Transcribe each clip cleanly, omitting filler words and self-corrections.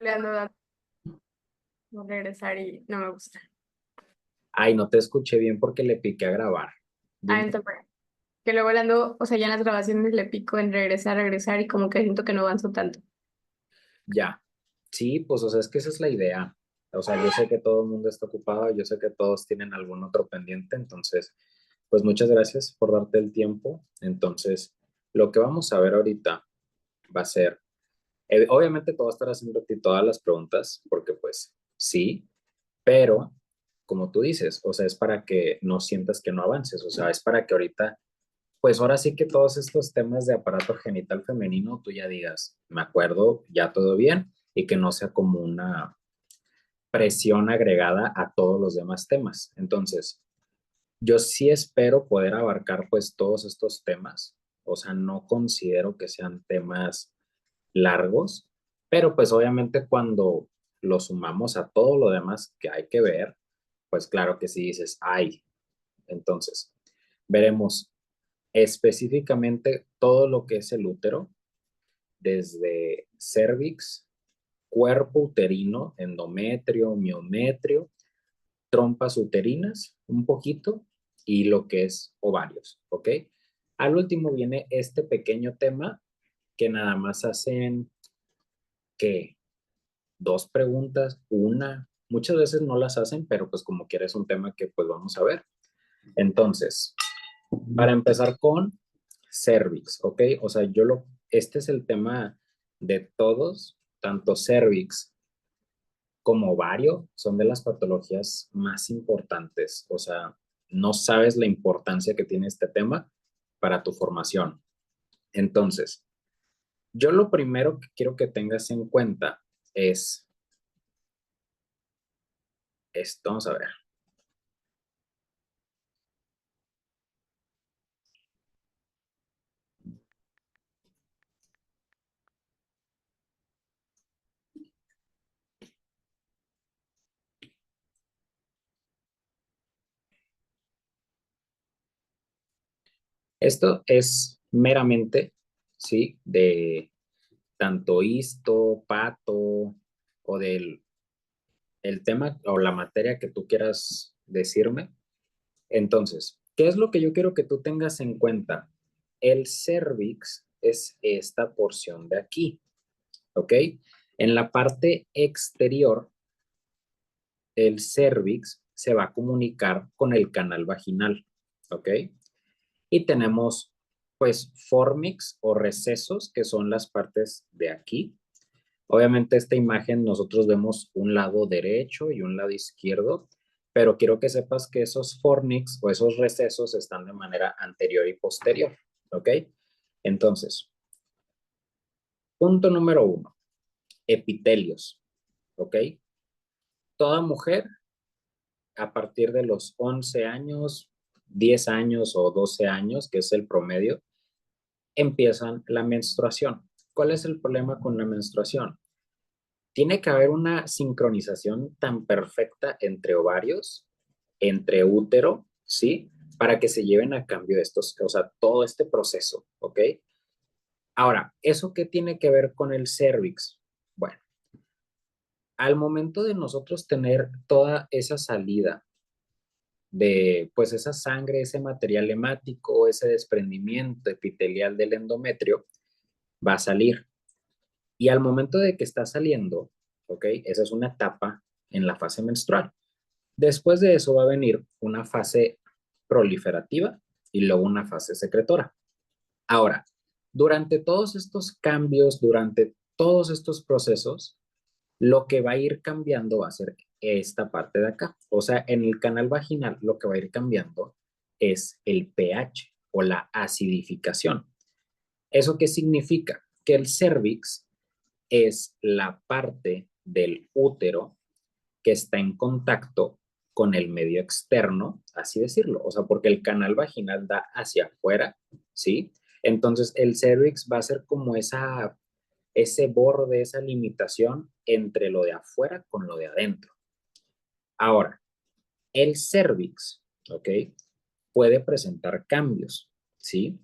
Le ando dando a regresar y no me gusta. Ay, no te escuché bien porque le piqué a grabar. Ah, Dime. entonces, que luego le ando, o sea, ya en las grabaciones le pico en regresar y como que siento que no avanzo tanto. Ya. Sí, pues, o sea, es que esa es la idea. O sea, yo sé que todo el mundo está ocupado, yo sé que todos tienen algún otro pendiente, entonces, pues muchas gracias por darte el tiempo. Entonces, lo que vamos a ver ahorita va a ser, obviamente te voy a estar haciendo a ti todas las preguntas, porque pues sí, pero como tú dices, o sea, es para que no sientas que no avances, o sea, es para que ahorita pues ahora sí que todos estos temas de aparato genital femenino, tú ya digas, me acuerdo, ya todo bien, y que no sea como una presión agregada a todos los demás temas. Entonces, yo sí espero poder abarcar pues todos estos temas, o sea, no considero que sean temas largos, pero pues obviamente cuando lo sumamos a todo lo demás que hay que ver, pues claro que sí dices, ay, entonces veremos específicamente todo lo que es el útero, desde cervix, cuerpo uterino, endometrio, miometrio, trompas uterinas, un poquito, y lo que es ovarios, ¿ok? Al último viene este pequeño tema que nada más hacen que dos preguntas, una, muchas veces no las hacen, pero pues como quiera es un tema que pues vamos a ver. Entonces, para empezar con cervix, ¿ok? O sea, este es el tema de todos, tanto cervix como ovario, son de las patologías más importantes. O sea, no sabes la importancia que tiene este tema para tu formación. Entonces, yo lo primero que quiero que tengas en cuenta es esto, vamos a ver. Esto es meramente, ¿sí? De tanto histo, pato o del el tema o la materia que tú quieras decirme. Entonces, ¿qué es lo que yo quiero que tú tengas en cuenta? El cervix es esta porción de aquí, ¿ok? En la parte exterior, el cervix se va a comunicar con el canal vaginal, ¿ok? Y tenemos, pues, formix o recesos, que son las partes de aquí. Obviamente esta imagen nosotros vemos un lado derecho y un lado izquierdo, pero quiero que sepas que esos fornix o esos recesos están de manera anterior y posterior, ¿ok? Entonces, punto número uno, epitelios, ¿ok? Toda mujer a partir de los 11 años, 10 años o 12 años, que es el promedio, empiezan la menstruación. ¿Cuál es el problema con la menstruación? Tiene que haber una sincronización tan perfecta entre ovarios, entre útero, ¿sí? Para que se lleven a cambio estos, o sea, todo este proceso, ¿ok? Ahora, ¿eso qué tiene que ver con el cervix? Bueno, al momento de nosotros tener toda esa salida de, pues, esa sangre, ese material hemático, ese desprendimiento epitelial del endometrio, va a salir. Y al momento de que está saliendo, ¿ok? Esa es una etapa en la fase menstrual. Después de eso va a venir una fase proliferativa y luego una fase secretora. Ahora, durante todos estos cambios, durante todos estos procesos, lo que va a ir cambiando va a ser esta parte de acá. O sea, en el canal vaginal lo que va a ir cambiando es el pH o la acidificación. ¿Eso qué significa? Que el cervix es la parte del útero que está en contacto con el medio externo, así decirlo, o sea, porque el canal vaginal da hacia afuera, ¿sí? Entonces el cervix va a ser como ese borde, esa limitación entre lo de afuera con lo de adentro. Ahora, el cervix, ¿ok? Puede presentar cambios, ¿sí?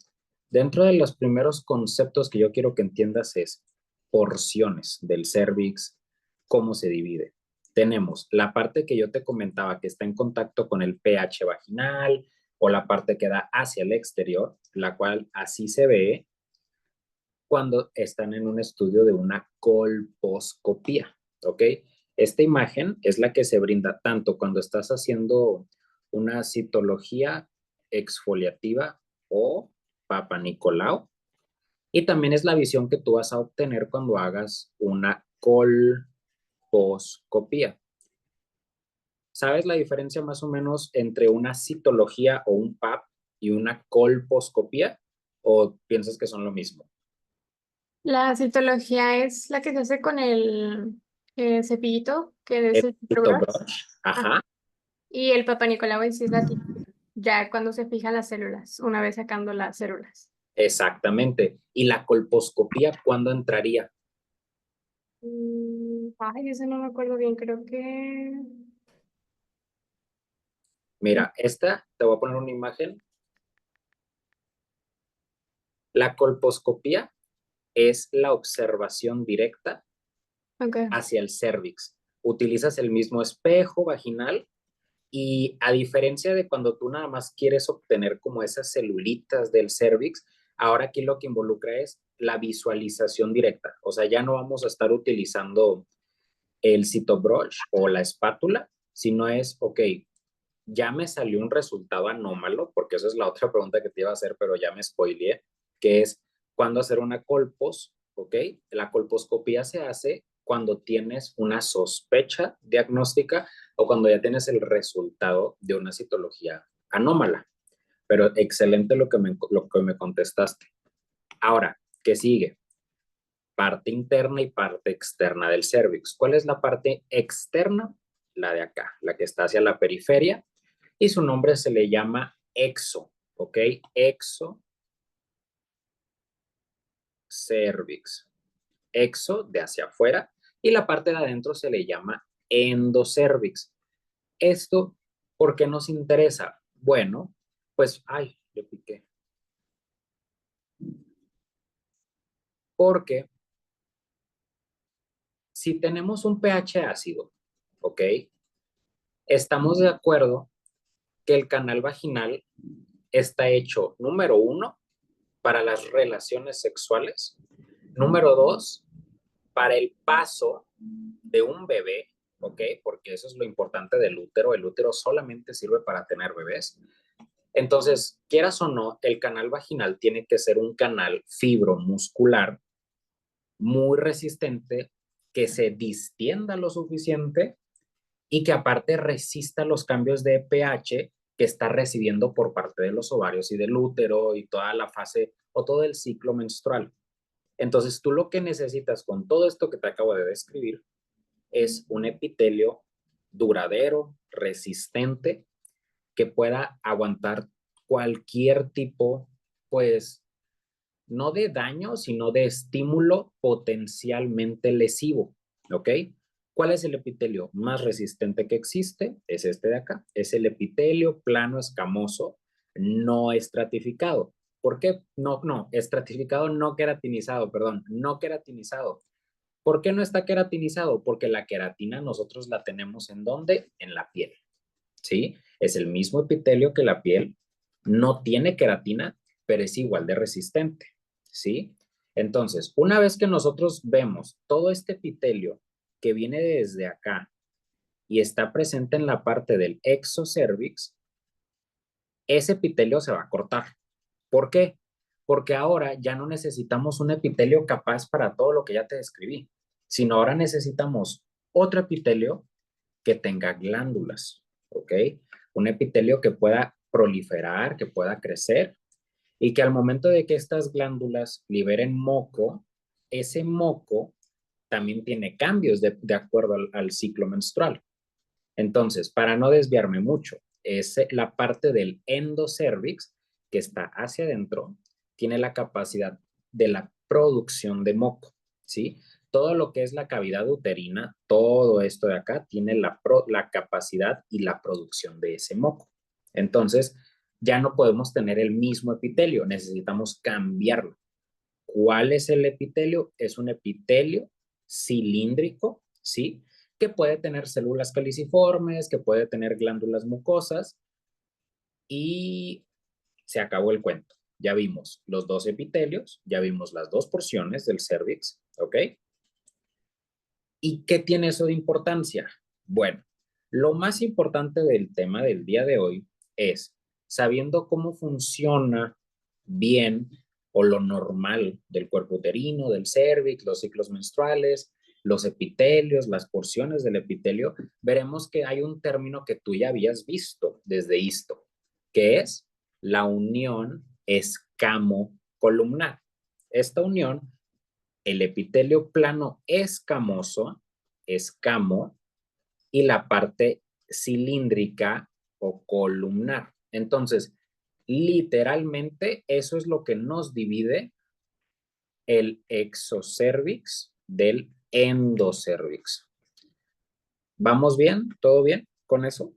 Dentro de los primeros conceptos que yo quiero que entiendas es porciones del cervix, ¿cómo se divide? Tenemos la parte que yo te comentaba que está en contacto con el pH vaginal o la parte que da hacia el exterior, la cual así se ve cuando están en un estudio de una colposcopía, ¿ok? Esta imagen es la que se brinda tanto cuando estás haciendo una citología exfoliativa o Papa Nicolau, y también es la visión que tú vas a obtener cuando hagas una colposcopía. ¿Sabes la diferencia más o menos entre una citología o un PAP y una colposcopía? ¿O piensas que son lo mismo? La citología es la que se hace con el cepillito, que es El el brush. brush, Ajá. ajá, Y el Papa Nicolau sí es la ya cuando se fijan las células, una vez sacando las células. exactamente. ¿Y la colposcopía cuándo entraría? Ay, eso no me acuerdo bien, creo que... Mira, esta, te voy a poner una imagen. La colposcopía es la observación directa Ok. hacia el cérvix. Utilizas el mismo espejo vaginal y a diferencia de cuando tú nada más quieres obtener como esas celulitas del cérvix, ahora aquí lo que involucra es la visualización directa. O sea, ya no vamos a estar utilizando el citobrush o la espátula, sino es, ok, ya me salió un resultado anómalo, porque esa es la otra pregunta que te iba a hacer, pero ya me spoileé, que es cuándo hacer una colpos, ¿ok? La colposcopía se hace cuando tienes una sospecha diagnóstica o cuando ya tienes el resultado de una citología anómala. Pero excelente lo que me contestaste. Ahora, ¿qué sigue? Parte interna y parte externa del cérvix. ¿Cuál es la parte externa? La de acá, la que está hacia la periferia, y su nombre se le llama exo, ¿ok? Exo cervix. Exo de hacia afuera y la parte de adentro se le llama endocervix. Esto, ¿por qué nos interesa? Bueno, pues, ay, le piqué. Porque si tenemos un pH ácido, ¿ok? Estamos de acuerdo que el canal vaginal está hecho, número uno, para las relaciones sexuales, número dos, para el paso de un bebé, ¿ok? Porque eso es lo importante del útero. El útero solamente sirve para tener bebés. Entonces, quieras o no, el canal vaginal tiene que ser un canal fibromuscular muy resistente, que se distienda lo suficiente y que aparte resista los cambios de pH que está recibiendo por parte de los ovarios y del útero y toda la fase o todo el ciclo menstrual. Entonces, tú lo que necesitas con todo esto que te acabo de describir es un epitelio duradero, resistente, que pueda aguantar cualquier tipo, pues, no de daño, sino de estímulo potencialmente lesivo, ¿ok? ¿Cuál es el epitelio más resistente que existe? Es este de acá. Es el epitelio plano escamoso no estratificado. ¿Por qué? No, estratificado no queratinizado, perdón, no queratinizado. ¿Por qué no está queratinizado? Porque la queratina nosotros la tenemos ¿en dónde? En la piel, ¿sí? Es el mismo epitelio que la piel, no tiene queratina, pero es igual de resistente, ¿sí? Entonces, una vez que nosotros vemos todo este epitelio que viene desde acá y está presente en la parte del exocervix, ese epitelio se va a cortar. ¿Por qué? Porque ahora ya no necesitamos un epitelio capaz para todo lo que ya te describí, sino ahora necesitamos otro epitelio que tenga glándulas, ¿ok? Un epitelio que pueda proliferar, que pueda crecer y que al momento de que estas glándulas liberen moco, ese moco también tiene cambios de acuerdo al ciclo menstrual. Entonces, para no desviarme mucho, es la parte del endocervix que está hacia adentro, tiene la capacidad de la producción de moco, ¿sí? Todo lo que es la cavidad uterina, todo esto de acá, tiene la capacidad y la producción de ese moco. Entonces, ya no podemos tener el mismo epitelio, necesitamos cambiarlo. ¿Cuál es el epitelio? Es un epitelio cilíndrico, ¿sí? Que puede tener células caliciformes, que puede tener glándulas mucosas y se acabó el cuento. Ya vimos los dos epitelios, ya vimos las dos porciones del cérvix, ¿ok? ¿Y qué tiene eso de importancia? Bueno, lo más importante del tema del día de hoy es, sabiendo cómo funciona bien o lo normal del cuerpo uterino, del cérvix, los ciclos menstruales, los epitelios, las porciones del epitelio, veremos que hay un término que tú ya habías visto desde histo, que es la unión escamo-columnar. Esta unión, el epitelio plano escamoso, escamo, y la parte cilíndrica o columnar. Entonces, literalmente, eso es lo que nos divide el exocervix del endocervix. ¿Vamos bien? ¿Todo bien con eso?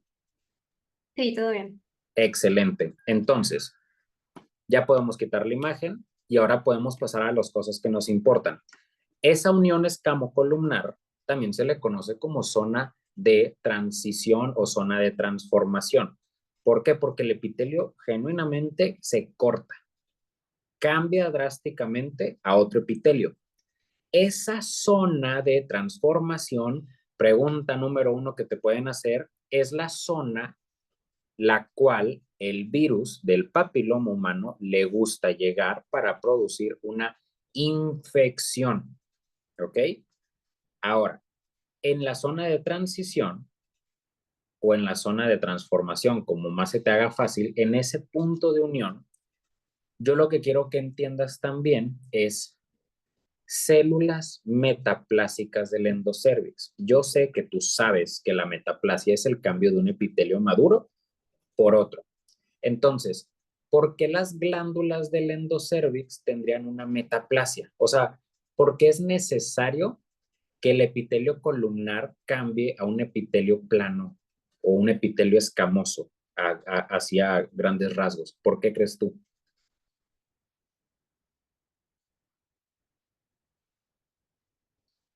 Sí, todo bien. Excelente. Entonces, ya podemos quitar la imagen y ahora podemos pasar a las cosas que nos importan. Esa unión escamocolumnar también se le conoce como zona de transición o zona de transformación. ¿Por qué? Porque el epitelio genuinamente se corta, cambia drásticamente a otro epitelio. Esa zona de transformación, pregunta número uno que te pueden hacer, es la zona la cual el virus del papiloma humano le gusta llegar para producir una infección. ¿Ok? Ahora, en la zona de transición o en la zona de transformación, como más se te haga fácil, en ese punto de unión, yo lo que quiero que entiendas también es células metaplásicas del endocérvix. Yo sé que tú sabes que la metaplasia es el cambio de un epitelio maduro por otro. Entonces, ¿por qué las glándulas del endocérvix tendrían una metaplasia? O sea, ¿por qué es necesario que el epitelio columnar cambie a un epitelio plano o un epitelio escamoso hacia grandes rasgos? ¿Por qué crees tú?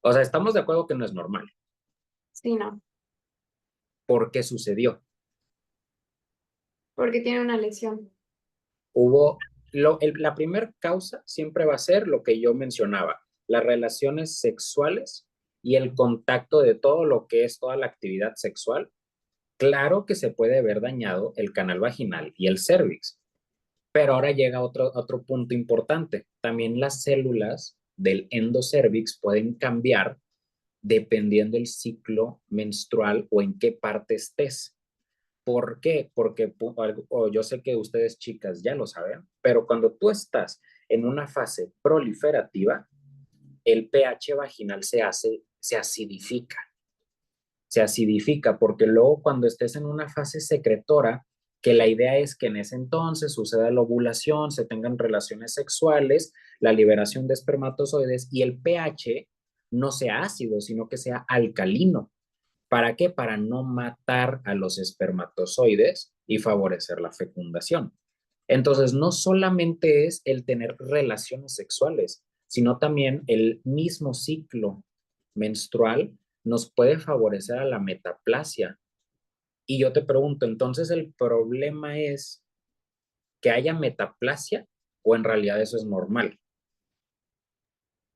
O sea, estamos de acuerdo que no es normal. Sí, no. ¿Por qué sucedió? Porque tiene una lesión. Hubo, la primera causa siempre va a ser lo que yo mencionaba, las relaciones sexuales y el contacto de todo lo que es toda la actividad sexual. Claro que se puede ver dañado el canal vaginal y el cérvix, pero ahora llega otro punto importante. También las células del endocérvix pueden cambiar dependiendo el ciclo menstrual o en qué parte estés. ¿Por qué? Porque yo sé que ustedes chicas ya lo saben, pero cuando tú estás en una fase proliferativa, el pH vaginal se acidifica porque luego cuando estés en una fase secretora, que la idea es que en ese entonces suceda la ovulación, se tengan relaciones sexuales, la liberación de espermatozoides y el pH no sea ácido, sino que sea alcalino. ¿Para qué? Para no matar a los espermatozoides y favorecer la fecundación. Entonces, no solamente es el tener relaciones sexuales, sino también el mismo ciclo menstrual nos puede favorecer a la metaplasia. Y yo te pregunto, entonces el problema es que haya metaplasia o en realidad eso es normal.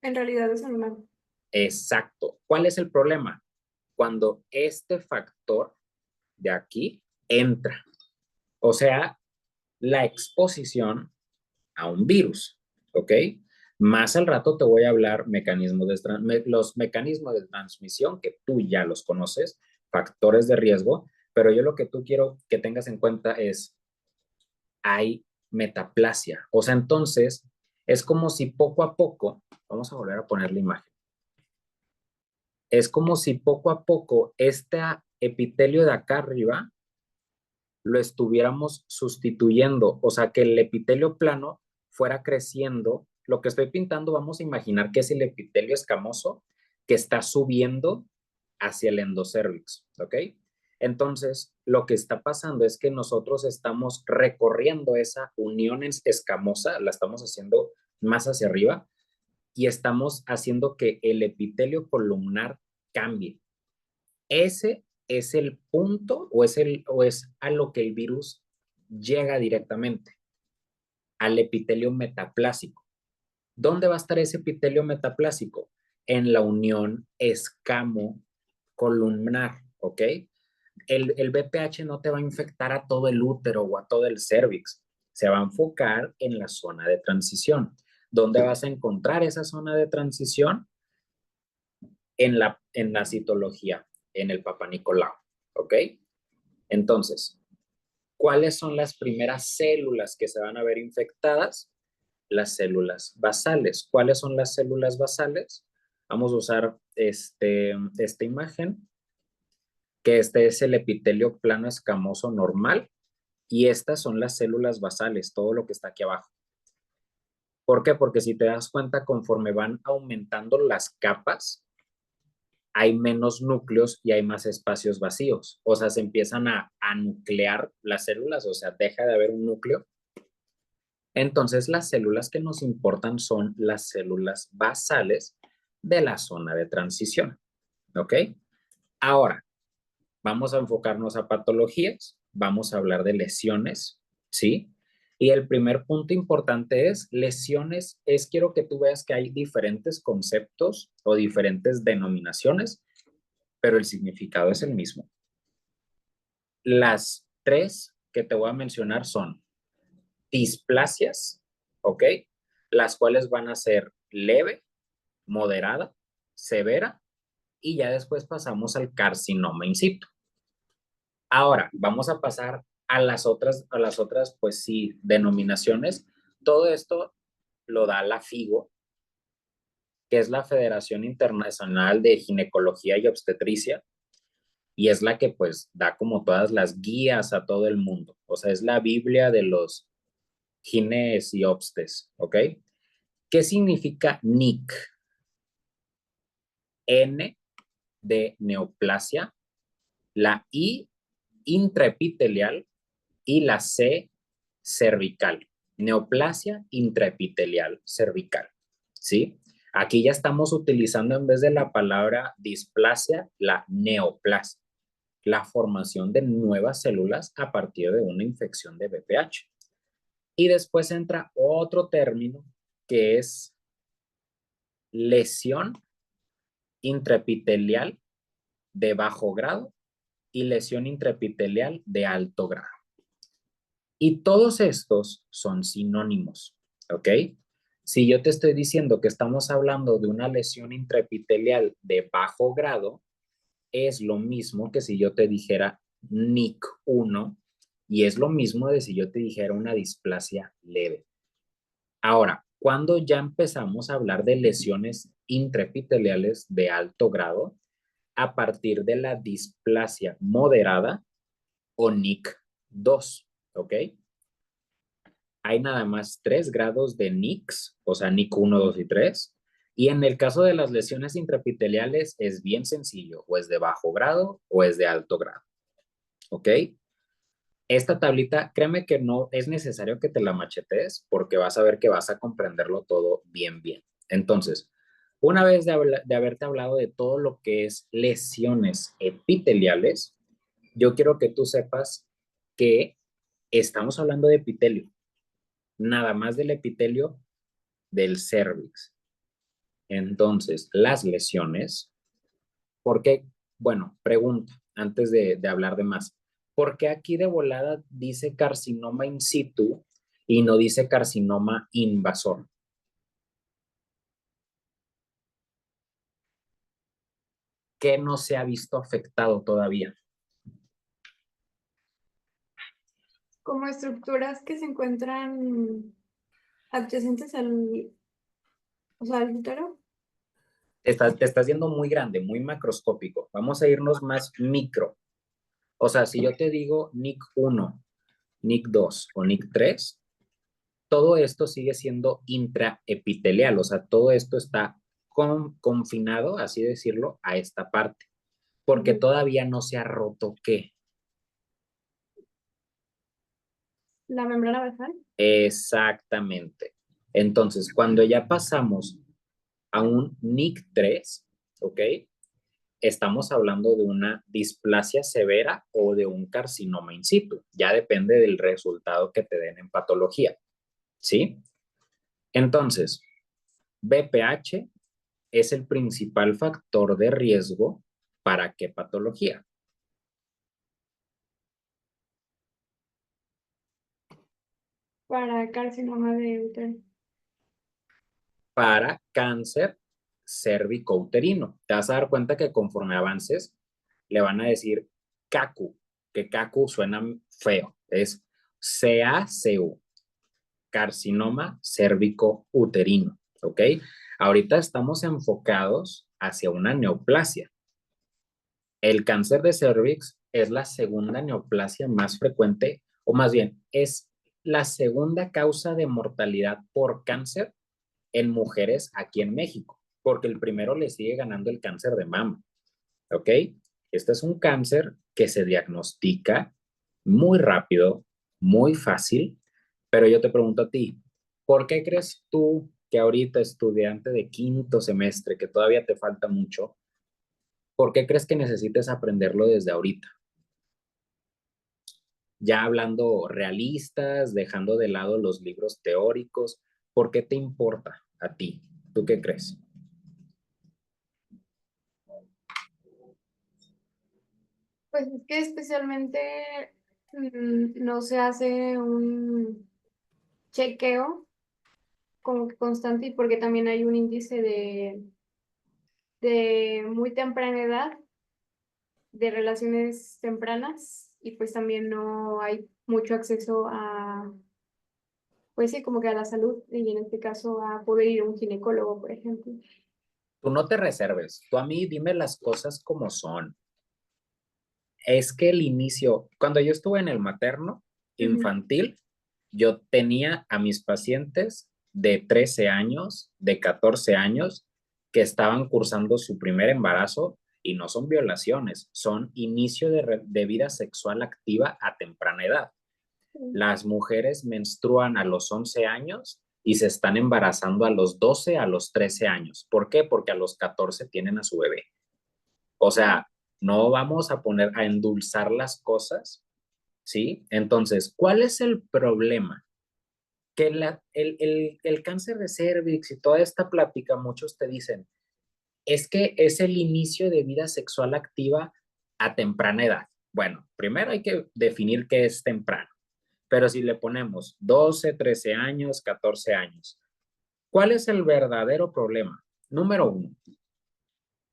En realidad es normal. Exacto. ¿Cuál es el problema? Cuando este factor de aquí entra, o sea, la exposición a un virus, ¿ok? Más al rato te voy a hablar los mecanismos de transmisión que tú ya los conoces, factores de riesgo, pero yo lo que tú quiero que tengas en cuenta es, hay metaplasia. O sea, entonces es como si poco a poco, vamos a volver a poner la imagen, es como si poco a poco este epitelio de acá arriba lo estuviéramos sustituyendo, o sea, que el epitelio plano fuera creciendo. Lo que estoy pintando, vamos a imaginar que es el epitelio escamoso que está subiendo hacia el endocérvix, ¿ok? Entonces, lo que está pasando es que nosotros estamos recorriendo esa unión escamosa, la estamos haciendo más hacia arriba y estamos haciendo que el epitelio columnar cambie. Ese es el punto o es a lo que el virus llega directamente, al epitelio metaplásico. ¿Dónde va a estar ese epitelio metaplásico? En la unión escamo-columnar, ¿ok? El BPH no te va a infectar a todo el útero o a todo el cérvix, se va a enfocar en la zona de transición. ¿Dónde vas a encontrar esa zona de transición? En la citología, en el Papá Nicolau, ¿ok? Entonces, ¿cuáles son las primeras células que se van a ver infectadas? Las células basales. ¿Cuáles son las células basales? Vamos a usar esta imagen, que este es el epitelio plano escamoso normal, y estas son las células basales, todo lo que está aquí abajo. ¿Por qué? Porque si te das cuenta, conforme van aumentando las capas, hay menos núcleos y hay más espacios vacíos. O sea, se empiezan a nuclear las células, o sea, deja de haber un núcleo. Entonces, las células que nos importan son las células basales de la zona de transición. ¿Ok? Ahora, vamos a enfocarnos a patologías, vamos a hablar de lesiones, ¿sí? Y el primer punto importante es lesiones, quiero que tú veas que hay diferentes conceptos o diferentes denominaciones, pero el significado es el mismo. Las tres que te voy a mencionar son displasias, ¿ok? Las cuales van a ser leve, moderada, severa, y ya después pasamos al carcinoma in situ. Ahora, vamos a pasar a las otras, pues sí, denominaciones. Todo esto lo da la FIGO, que es la Federación Internacional de Ginecología y Obstetricia, y es la que pues da como todas las guías a todo el mundo. O sea, es la Biblia de los gines y obstes, ¿ok? ¿Qué significa NIC? N de neoplasia, la I intraepitelial y la C cervical. Neoplasia intraepitelial cervical, ¿sí? Aquí ya estamos utilizando en vez de la palabra displasia, la neoplasia, la formación de nuevas células a partir de una infección de BPH. Y después entra otro término que es lesión intraepitelial de bajo grado y lesión intraepitelial de alto grado. Y todos estos son sinónimos, ¿ok? Si yo te estoy diciendo que estamos hablando de una lesión intraepitelial de bajo grado, es lo mismo que si yo te dijera NIC1 y es lo mismo de si yo te dijera una displasia leve. Ahora, cuando ya empezamos a hablar de lesiones intraepiteliales de alto grado, a partir de la displasia moderada o NIC2, ¿ok? Hay nada más 3 grados de NICs, o sea, NIC 1, 2 y 3. Y en el caso de las lesiones intraepiteliales es bien sencillo, o es de bajo grado o es de alto grado. ¿Ok? Esta tablita, créeme que no es necesario que te la machetes porque vas a ver que vas a comprenderlo todo bien, bien. Entonces, una vez de haberte hablado de todo lo que es lesiones epiteliales, yo quiero que tú sepas que estamos hablando de epitelio, nada más del epitelio del cérvix. Entonces, las lesiones, ¿por qué? Bueno, pregunta, antes de hablar de más. ¿Por qué aquí de volada dice carcinoma in situ y no dice carcinoma invasor? ¿Qué no se ha visto afectado todavía? Como estructuras que se encuentran adyacentes al, o sea, al útero. Te estás yendo muy grande, muy macroscópico. Vamos a irnos más micro. O sea, si yo te digo NIC1, NIC2 o NIC3, todo esto sigue siendo intraepitelial, o sea, todo esto está confinado, así decirlo, a esta parte, porque todavía no se ha roto qué. La membrana basal. Exactamente. Entonces, cuando ya pasamos a un NIC3, ¿ok? estamos hablando de una displasia severa o de un carcinoma in situ. Ya depende del resultado que te den en patología, ¿sí? Entonces, BPH es el principal factor de riesgo para qué patología. Para carcinoma de útero. Para cáncer cérvico-uterino. Te vas a dar cuenta que conforme avances, le van a decir CACU, que CACU suena feo, es CACU, carcinoma cérvico-uterino, ¿ok? Ahorita estamos enfocados hacia una neoplasia. El cáncer de cervix es la segunda neoplasia más frecuente, o más bien, es la segunda causa de mortalidad por cáncer en mujeres aquí en México, porque el primero le sigue ganando el cáncer de mama, ¿ok? Este es un cáncer que se diagnostica muy rápido, muy fácil, pero yo te pregunto a ti, ¿por qué crees tú que ahorita estudiante de quinto semestre, que todavía te falta mucho, ¿por qué crees que necesites aprenderlo desde ahorita? Ya hablando realistas, dejando de lado los libros teóricos, ¿por qué te importa a ti? ¿Tú qué crees? Pues es que especialmente no se hace un chequeo como que constante y porque también hay un índice de muy temprana edad, de relaciones tempranas y pues también no hay mucho acceso a, pues sí, como que a la salud y en este caso a poder ir a un ginecólogo, por ejemplo. Tú no te reserves, tú a mí dime las cosas como son. Es que el inicio, cuando yo estuve en el materno Ujú. infantil, yo tenía a mis pacientes de 13 años, de 14 años, que estaban cursando su primer embarazo y no son violaciones, son inicio de vida sexual activa a temprana edad. Las mujeres menstruan a los 11 años y se están embarazando a los 12, a los 13 años. ¿Por qué? Porque a los 14 tienen a su bebé. O sea, no vamos a poner a endulzar las cosas, ¿sí? Entonces, ¿cuál es el problema? Que el cáncer de cervix y toda esta plática, muchos te dicen, es que es el inicio de vida sexual activa a temprana edad. Bueno, primero hay que definir qué es temprano, pero si le ponemos 12, 13 años, 14 años, ¿cuál es el verdadero problema? Número uno,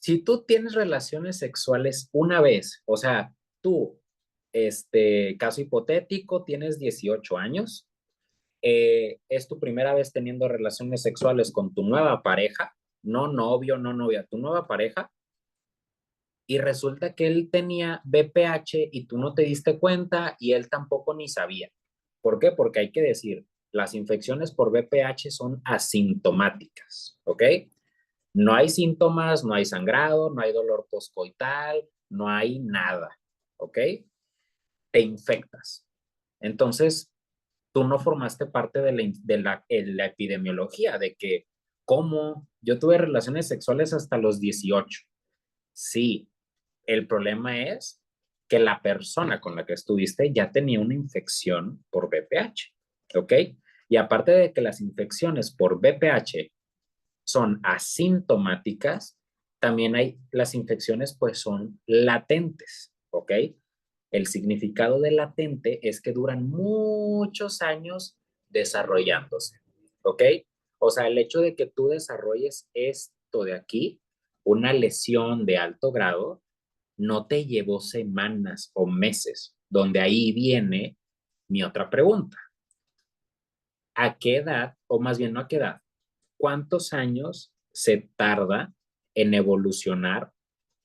si tú tienes relaciones sexuales una vez, o sea, tú, caso hipotético, tienes 18 años, es tu primera vez teniendo relaciones sexuales con tu nueva pareja, no novio, no novia, tu nueva pareja, y resulta que él tenía BPH y tú no te diste cuenta y él tampoco ni sabía. ¿Por qué? Porque hay que decir, las infecciones por BPH son asintomáticas, ¿ok? No hay síntomas, no hay sangrado, no hay dolor postcoital, no hay nada, ¿ok? Te infectas. Entonces, tú no formaste parte de la epidemiología, de que, ¿cómo? Yo tuve relaciones sexuales hasta los 18. Sí, el problema es que la persona con la que estuviste ya tenía una infección por BPH, ¿ok? Y aparte de que las infecciones por BPH son asintomáticas, también hay las infecciones pues son latentes, ¿ok? El significado de latente es que duran muchos años desarrollándose, ¿ok? O sea, el hecho de que tú desarrolles esto de aquí, una lesión de alto grado, no te llevó semanas o meses, donde ahí viene mi otra pregunta. ¿A qué edad, o más bien no a qué edad, cuántos años se tarda en evolucionar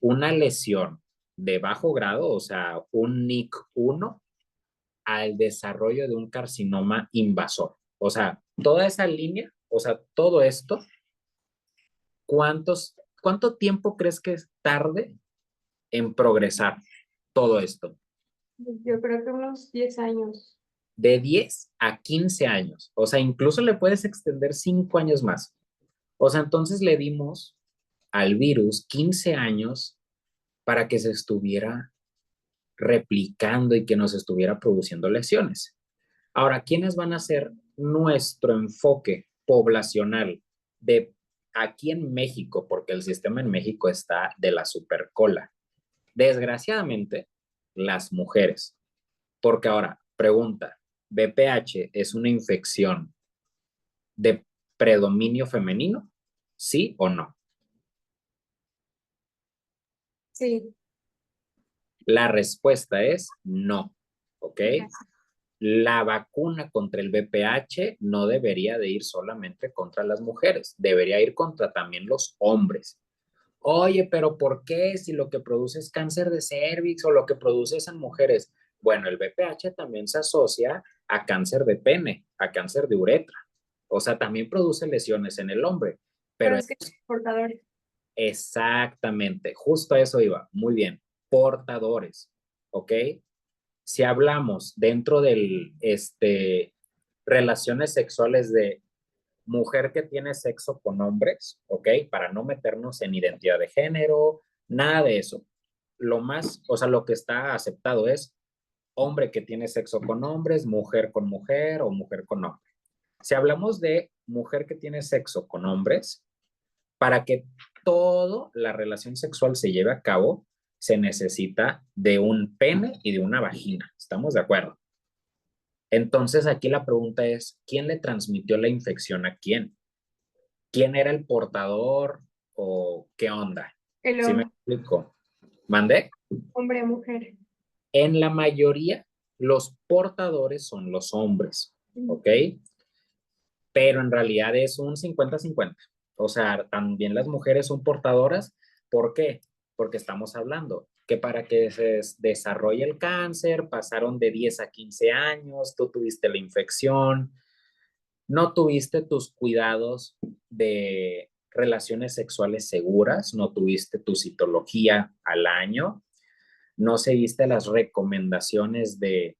una lesión de bajo grado, o sea, un NIC1, al desarrollo de un carcinoma invasor? O sea, toda esa línea, o sea, todo esto, ¿cuánto tiempo crees que tarde en progresar todo esto? Yo creo que unos 10 años. De 10 a 15 años. O sea, incluso le puedes extender 5 años más. O sea, entonces le dimos al virus 15 años para que se estuviera replicando y que nos estuviera produciendo lesiones. Ahora, ¿quiénes van a ser nuestro enfoque poblacional de aquí en México? Porque el sistema en México está de la supercola. Desgraciadamente, las mujeres. Porque ahora, pregunta, ¿BPH es una infección de predominio femenino? ¿Sí o no? Sí, La respuesta es no, ¿ok? ya. La vacuna contra el VPH no debería de ir solamente contra las mujeres, debería ir contra también los hombres. Oye, pero ¿por qué si lo que produce es cáncer de cervix o lo que produce es en mujeres? Bueno, el VPH también se asocia a cáncer de pene, a cáncer de uretra. O sea, también produce lesiones en el hombre, Pero pero es que portadores. exactamente, justo a eso iba. Muy bien, portadores, ¿ok? Si hablamos dentro del, relaciones sexuales de mujer que tiene sexo con hombres, ¿ok? Para no meternos en identidad de género, nada de eso. Lo más, o sea, lo que está aceptado es hombre que tiene sexo con hombres, mujer con mujer o mujer con hombre. Si hablamos de mujer que tiene sexo con hombres, para que toda la relación sexual se lleve a cabo, se necesita de un pene y de una vagina. ¿Estamos de acuerdo? Entonces aquí la pregunta es, ¿quién le transmitió la infección a quién? ¿Quién era el portador o qué onda? El ¿Sí me hombre, explico? ¿Mandé? hombre, mujer. En la mayoría, los portadores son los hombres, ¿ok? Pero en realidad es un 50-50. O sea, también las mujeres son portadoras. ¿Por qué? Porque estamos hablando que para que se desarrolle el cáncer pasaron de 10 a 15 años, tú tuviste la infección, no tuviste tus cuidados de relaciones sexuales seguras, no tuviste tu citología al año, no seguiste las recomendaciones de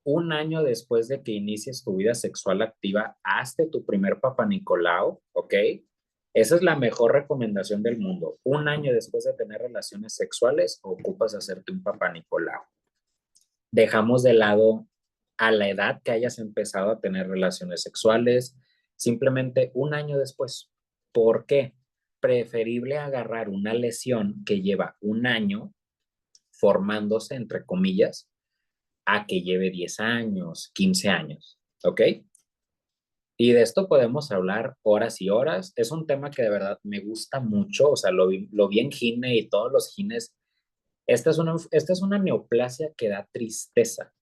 un año después de que inicies tu vida sexual activa, hazte tu primer Papa Nicolau, ¿ok? Esa es la mejor recomendación del mundo. Un año después de tener relaciones sexuales, ocupas hacerte un Papa Nicolau. Dejamos de lado a la edad que hayas empezado a tener relaciones sexuales, simplemente un año después. ¿Por qué? Preferible agarrar una lesión que lleva un año formándose, entre comillas, a que lleve 10 años, 15 años, ¿ok? Y de esto podemos hablar horas y horas. Es un tema que de verdad me gusta mucho, o sea, lo vi en Gine y todos los Gines. Esta es una neoplasia que da tristeza.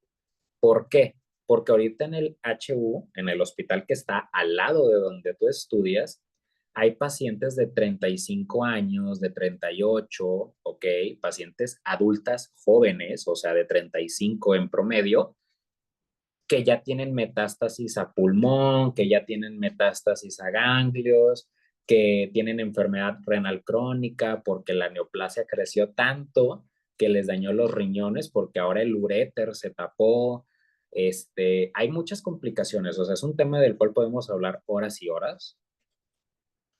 ¿Por qué? Porque ahorita en el HU, en el hospital que está al lado de donde tú estudias, hay pacientes de 35 años, de 38, ¿ok? Pacientes adultas jóvenes, o sea, de 35 en promedio, que ya tienen metástasis a pulmón, que ya tienen metástasis a ganglios, que tienen enfermedad renal crónica porque la neoplasia creció tanto que les dañó los riñones porque ahora el uréter se tapó. Hay muchas complicaciones, o sea, es un tema del cual podemos hablar horas y horas,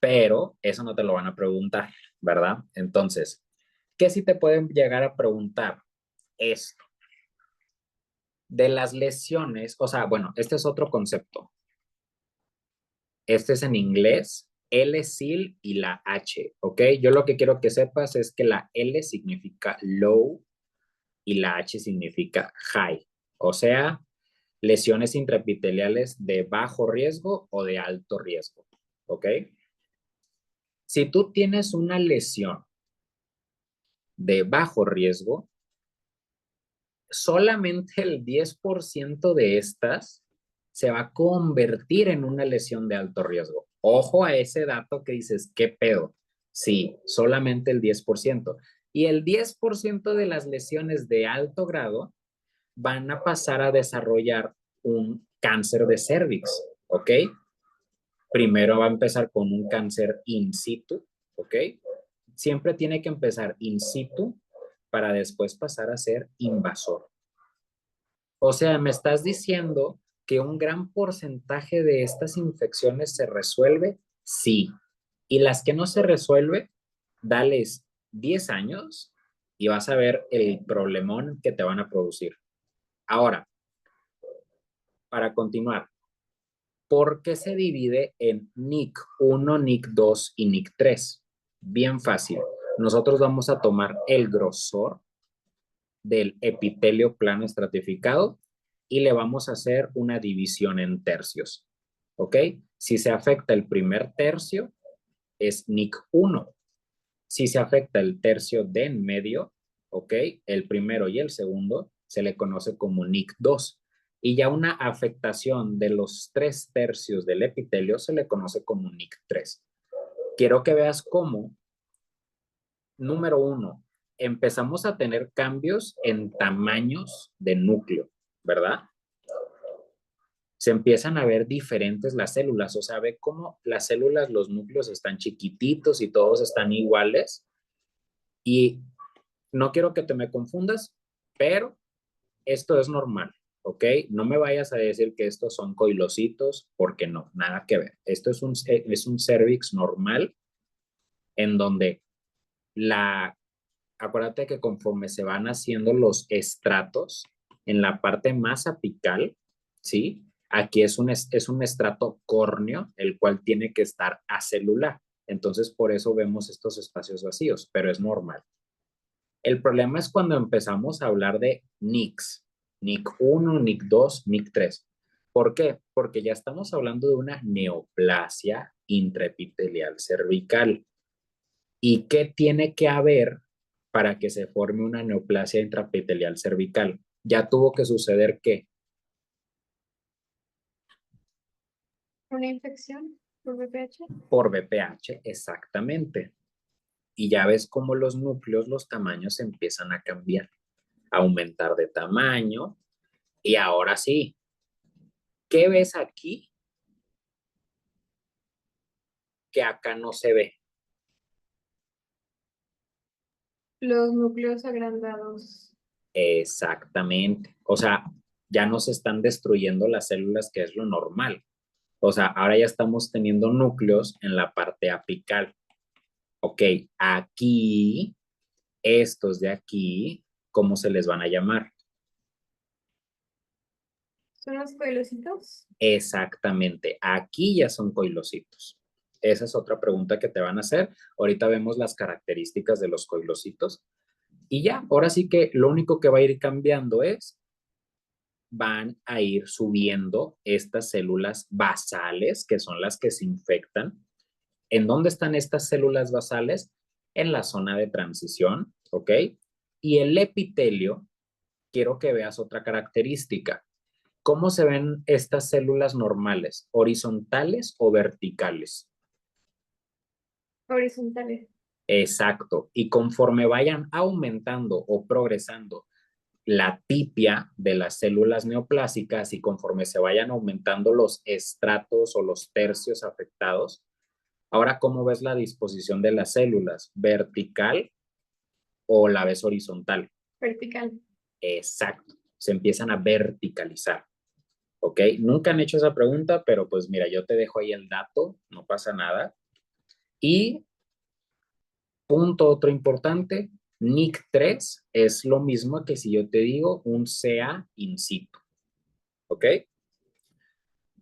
pero eso no te lo van a preguntar, ¿verdad? Entonces, ¿qué sí te pueden llegar a preguntar? Esto de las lesiones, o sea, bueno, este es otro concepto. Este es en inglés, L-SIL y la H, ¿ok? Yo lo que quiero que sepas es que la L significa low y la H significa high, o sea, lesiones intraepiteliales de bajo riesgo o de alto riesgo, ¿ok? Si tú tienes una lesión de bajo riesgo, solamente el 10% de estas se va a convertir en una lesión de alto riesgo. Ojo a ese dato que dices, ¿qué pedo? Sí, solamente el 10%. Y el 10% de las lesiones de alto grado van a pasar a desarrollar un cáncer de cervix, ¿ok? Primero va a empezar con un cáncer in situ, ¿ok? Siempre tiene que empezar in situ para después pasar a ser invasor. O sea, me estás diciendo que un gran porcentaje de estas infecciones se resuelve, sí. Y las que no se resuelve, dales 10 años y vas a ver el problemón que te van a producir. Ahora, para continuar, ¿por qué se divide en NIC1, NIC2 y NIC3? Bien fácil. Nosotros vamos a tomar el grosor del epitelio plano estratificado y le vamos a hacer una división en tercios. ¿Ok? Si se afecta el primer tercio, es NIC1. Si se afecta el tercio de en medio, ¿ok? El primero y el segundo se le conoce como NIC2. Y ya una afectación de los 3/3 del epitelio se le conoce como NIC3. Quiero que veas cómo, número uno, empezamos a tener cambios en tamaños de núcleo, ¿verdad? Se empiezan a ver diferentes las células, o sea, ve cómo las células, los núcleos están chiquititos y todos están iguales. Y no quiero que te me confundas, pero esto es normal, ¿ok? No me vayas a decir que estos son coilocitos, porque no, nada que ver. Esto es un cervix normal en donde la, acuérdate que conforme se van haciendo los estratos en la parte más apical, ¿sí? Aquí es un estrato córneo, el cual tiene que estar acelular. Entonces, por eso vemos estos espacios vacíos, pero es normal. El problema es cuando empezamos a hablar de NICs, NIC1, NIC2, NIC3. ¿Por qué? Porque ya estamos hablando de una neoplasia intraepitelial cervical. ¿Y qué tiene que haber para que se forme una neoplasia intraepitelial cervical? Ya tuvo que suceder ¿qué? ¿Una infección por VPH? Por BPH, exactamente. Y ya ves cómo los núcleos, los tamaños empiezan a cambiar, a aumentar de tamaño. Y ahora sí, ¿qué ves aquí que acá no se ve? Los núcleos agrandados. Exactamente. O sea, ya no se están destruyendo las células, que es lo normal. O sea, ahora ya estamos teniendo núcleos en la parte apical. Ok, aquí, estos de aquí, ¿cómo se les van a llamar? ¿Son los coilocitos? Exactamente, aquí ya son coilocitos. Esa es otra pregunta que te van a hacer. Ahorita vemos las características de los coilocitos. Y ya, ahora sí que lo único que va a ir cambiando es, van a ir subiendo estas células basales, que son las que se infectan. ¿En dónde están estas células basales? En la zona de transición, ¿ok? Y el epitelio, quiero que veas otra característica. ¿Cómo se ven estas células normales? ¿Horizontales o verticales? Horizontales. Exacto. Y conforme vayan aumentando o progresando la tipia de las células neoplásicas y conforme se vayan aumentando los estratos o los tercios afectados, ahora, ¿cómo ves la disposición de las células? ¿Vertical o la ves horizontal? Vertical. Exacto. Se empiezan a verticalizar. ¿Ok? Nunca han hecho esa pregunta, pero pues mira, yo te dejo ahí el dato, no pasa nada. Y punto otro importante, NIC3 es lo mismo que si yo te digo un CA in situ. ¿Ok?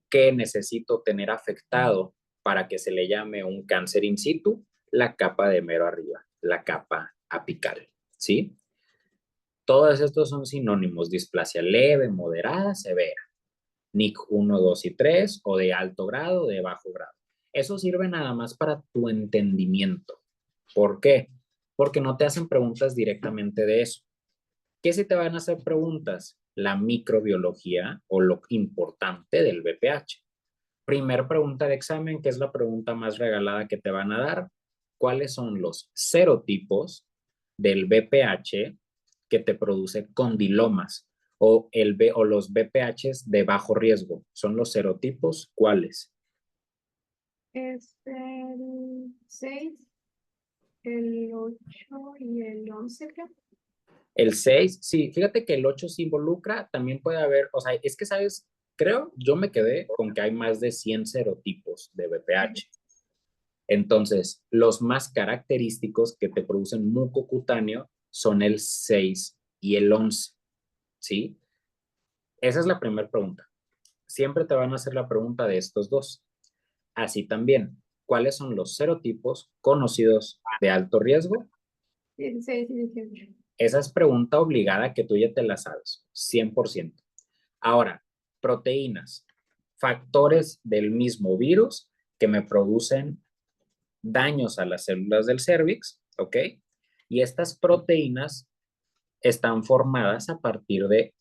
¿Qué necesito tener afectado para que se le llame un cáncer in situ? La capa de mero arriba, la capa apical, ¿sí? Todos estos son sinónimos, displasia leve, moderada, severa, NIC1, 2 y 3, o de alto grado, de bajo grado. Eso sirve nada más para tu entendimiento. ¿Por qué? Porque no te hacen preguntas directamente de eso. ¿Qué si te van a hacer preguntas? La microbiología o lo importante del BPH. Primer pregunta de examen, que es la pregunta más regalada que te van a dar. ¿Cuáles son los serotipos del BPH que te produce condilomas o los BPHs de bajo riesgo? ¿Son los serotipos cuáles? Es el 6, el 8 y el 11, creo. El 6, sí, fíjate que el 8 se involucra, también puede haber, o sea, es que sabes, creo, yo me quedé con que hay más de 100 serotipos de BPH. Entonces, los más característicos que te producen muco cutáneo son el 6 y el 11, ¿sí? Esa es la primera pregunta. Siempre te van a hacer la pregunta de estos dos. Así también, ¿cuáles son los serotipos conocidos de alto riesgo? 16 y 18. Esa es pregunta obligada que tú ya te la sabes, 100%. Ahora, proteínas, factores del mismo virus que me producen daños a las células del cervix, ¿ok? Y estas proteínas están formadas a partir de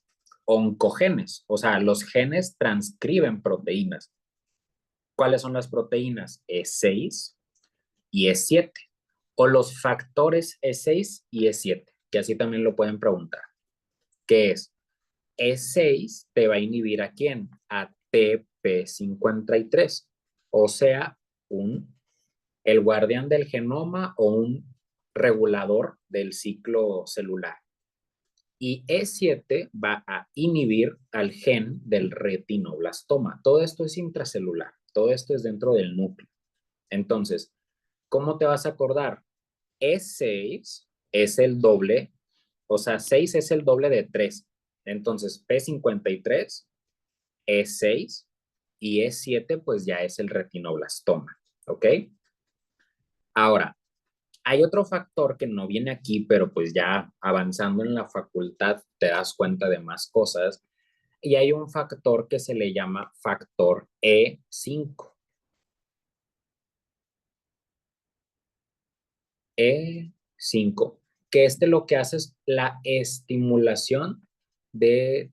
oncogenes, o sea, los genes transcriben proteínas. ¿Cuáles son las proteínas? E6 y E7, o los factores E6 y E7, que así también lo pueden preguntar. ¿Qué es? E6 te va a inhibir ¿a quién? A TP53, o sea, el guardián del genoma o un regulador del ciclo celular. Y E7 va a inhibir al gen del retinoblastoma. Todo esto es intracelular, todo esto es dentro del núcleo. Entonces, ¿cómo te vas a acordar? E6 es el doble, o sea, 6 es el doble de 3. Entonces, P53, E6 y E7 pues ya es el retinoblastoma, ¿ok? Ahora, hay otro factor que no viene aquí, pero pues ya avanzando en la facultad te das cuenta de más cosas. Y hay un factor que se le llama factor E5. E5, que lo que hace es la estimulación de,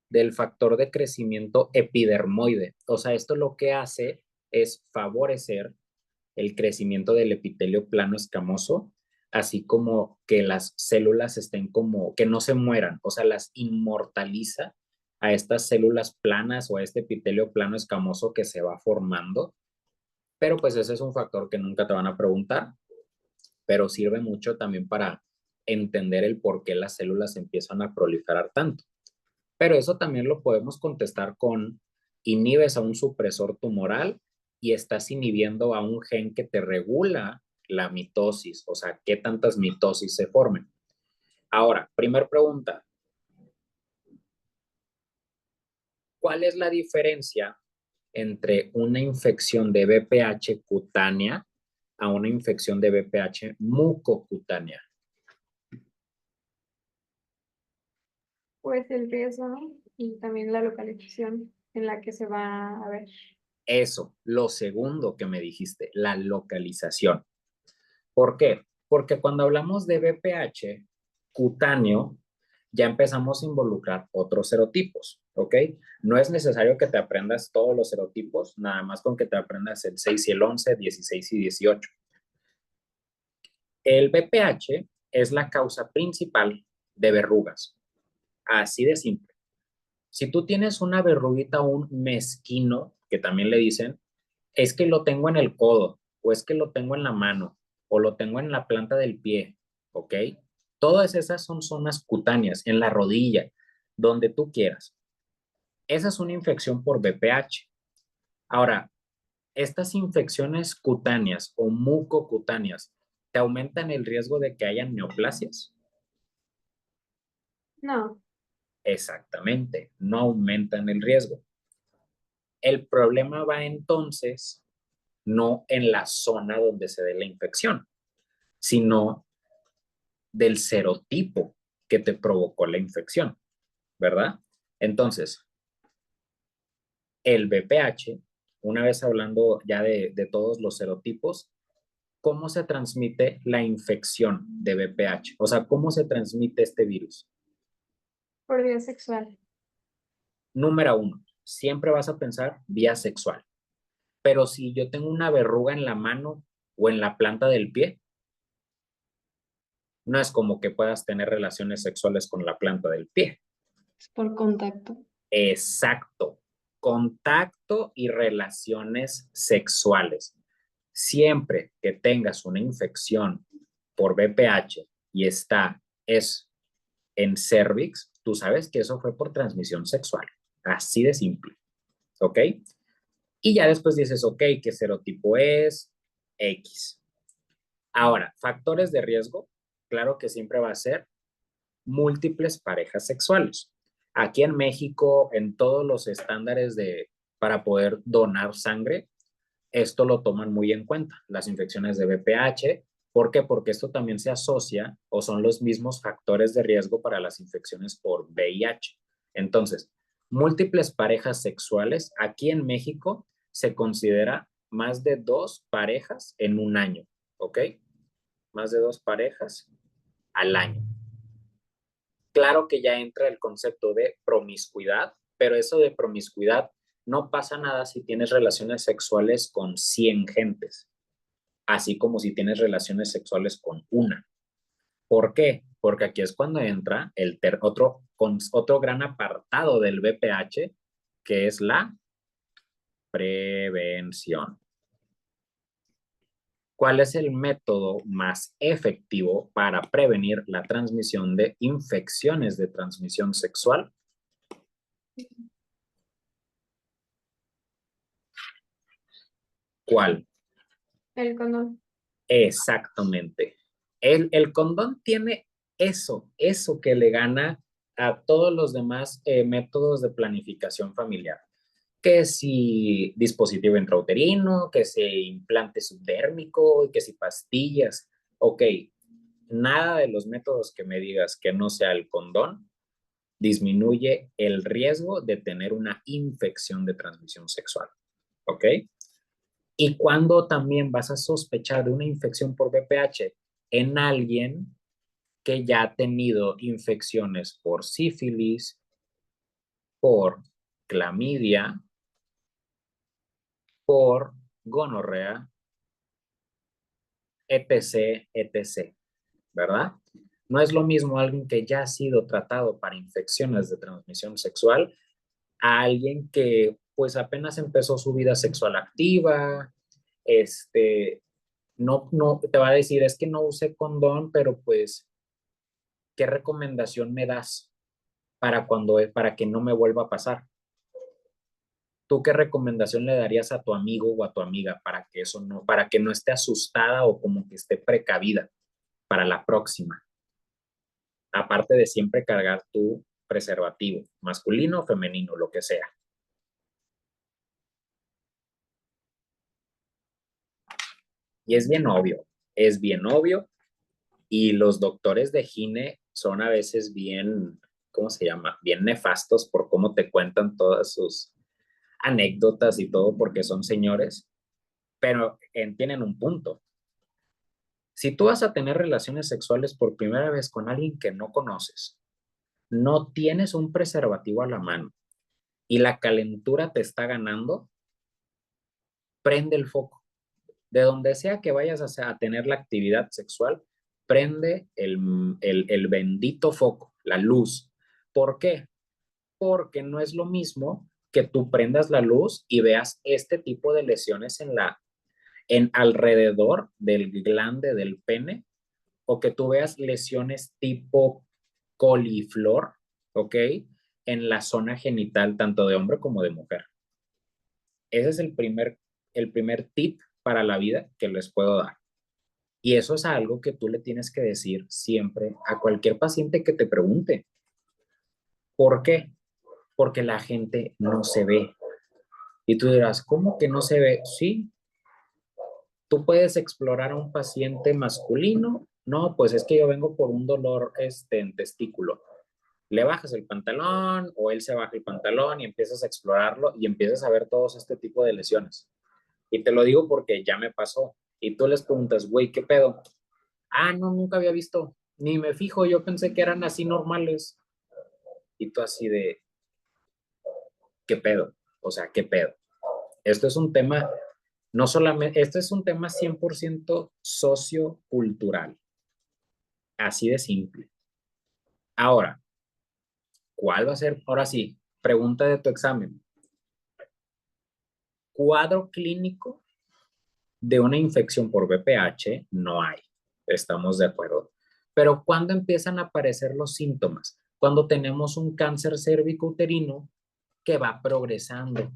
del factor de crecimiento epidermoide. O sea, esto lo que hace es favorecer el crecimiento del epitelio plano escamoso, así como que las células estén como, que no se mueran, o sea, las inmortaliza a estas células planas o a este epitelio plano escamoso que se va formando. Pero pues ese es un factor que nunca te van a preguntar, pero sirve mucho también para entender el por qué las células empiezan a proliferar tanto. Pero eso también lo podemos contestar con inhibes a un supresor tumoral y estás inhibiendo a un gen que te regula la mitosis, o sea, qué tantas mitosis se formen. Ahora, primer pregunta, ¿cuál es la diferencia entre una infección de BPH cutánea a una infección de BPH mucocutánea? Pues el riesgo, ¿no? Y también la localización en la que se va a ver. Eso, lo segundo que me dijiste, la localización. ¿Por qué? Porque cuando hablamos de BPH cutáneo, ya empezamos a involucrar otros serotipos, ¿ok? No es necesario que te aprendas todos los serotipos, nada más con que te aprendas el 6 y el 11, 16 y 18. El BPH es la causa principal de verrugas, así de simple. Si tú tienes una verruguita o un mezquino, que también le dicen, es que lo tengo en el codo, o es que lo tengo en la mano, o lo tengo en la planta del pie, ¿ok? Todas esas son zonas cutáneas, en la rodilla, donde tú quieras. Esa es una infección por BPH. Ahora, estas infecciones cutáneas o mucocutáneas, ¿te aumentan el riesgo de que haya neoplasias? No, Exactamente, no aumentan el riesgo. El problema va entonces no en la zona donde se dé la infección, sino del serotipo que te provocó la infección, ¿verdad? Entonces, el BPH, una vez hablando ya de todos los serotipos, ¿cómo se transmite la infección de BPH? O sea, ¿cómo se transmite este virus? por vía sexual. Número uno, siempre vas a pensar vía sexual. Pero si yo tengo una verruga en la mano o en la planta del pie, no es como que puedas tener relaciones sexuales con la planta del pie. Es por contacto. Exacto. Contacto y relaciones sexuales. Siempre que tengas una infección por BPH y es en cervix, tú sabes que eso fue por transmisión sexual. Así de simple. ¿Ok? Y ya después dices, ok, ¿qué serotipo es? X. Ahora, factores de riesgo, claro que siempre va a ser múltiples parejas sexuales. Aquí en México, en todos los estándares para poder donar sangre, esto lo toman muy en cuenta, las infecciones de VPH. ¿Por qué? Porque esto también se asocia o son los mismos factores de riesgo para las infecciones por VIH. Entonces, múltiples parejas sexuales, aquí en México se considera más de 2 parejas en un año, ¿ok? Más de 2 parejas al año. Claro que ya entra el concepto de promiscuidad, pero eso de promiscuidad no pasa nada si tienes relaciones sexuales con 100 gentes, así como si tienes relaciones sexuales con una. ¿Por qué? Porque aquí es cuando entra otro gran apartado del VPH, que es la prevención. ¿Cuál es el método más efectivo para prevenir la transmisión de infecciones de transmisión sexual? ¿Cuál? El condón. Exactamente. El condón tiene eso que le gana a todos los demás métodos de planificación familiar. Que si dispositivo intrauterino, que si implante subdérmico, que si pastillas. Ok, nada de los métodos que me digas que no sea el condón disminuye el riesgo de tener una infección de transmisión sexual. ¿Ok? Y cuando también vas a sospechar de una infección por VPH en alguien que ya ha tenido infecciones por sífilis, por clamidia, por gonorrea, etc., etc., ¿verdad? No es lo mismo alguien que ya ha sido tratado para infecciones de transmisión sexual a alguien que pues apenas empezó su vida sexual activa, no, te va a decir, es que no use condón, pero pues, ¿qué recomendación me das para que no me vuelva a pasar? ¿Tú qué recomendación le darías a tu amigo o a tu amiga para que no esté asustada o como que esté precavida para la próxima? Aparte de siempre cargar tu preservativo, masculino o femenino, lo que sea. Y es bien obvio, y los doctores de gine son a veces bien, ¿cómo se llama? Bien nefastos por cómo te cuentan todas sus anécdotas y todo porque son señores, pero tienen un punto. Si tú vas a tener relaciones sexuales por primera vez con alguien que no conoces, no tienes un preservativo a la mano y la calentura te está ganando, prende el foco. De donde sea que vayas a tener la actividad sexual, prende el bendito foco, la luz. ¿Por qué? Porque no es lo mismo que tú prendas la luz y veas este tipo de lesiones en alrededor del glande del pene, o que tú veas lesiones tipo coliflor, ¿ok? En la zona genital, tanto de hombre como de mujer. Ese es el primer tip para la vida que les puedo dar. Y eso es algo que tú le tienes que decir siempre a cualquier paciente que te pregunte. ¿Por qué? Porque la gente no se ve. Y tú dirás, ¿cómo que no se ve? Sí, tú puedes explorar a un paciente masculino. No, pues es que yo vengo por un dolor en testículo. Le bajas el pantalón o él se baja el pantalón y empiezas a explorarlo y empiezas a ver todos este tipo de lesiones. Y te lo digo porque ya me pasó. Y tú les preguntas, güey, ¿qué pedo? Ah, no, nunca había visto. Ni me fijo, yo pensé que eran así normales. Y tú así de, ¿qué pedo? O sea, ¿qué pedo? Esto es un tema, no solamente, esto es un tema 100% sociocultural. Así de simple. Ahora, ¿cuál va a ser? Ahora sí, pregunta de tu examen. Cuadro clínico de una infección por VPH no hay. Estamos de acuerdo. Pero ¿cuándo empiezan a aparecer los síntomas? Cuando tenemos un cáncer cervicouterino que va progresando,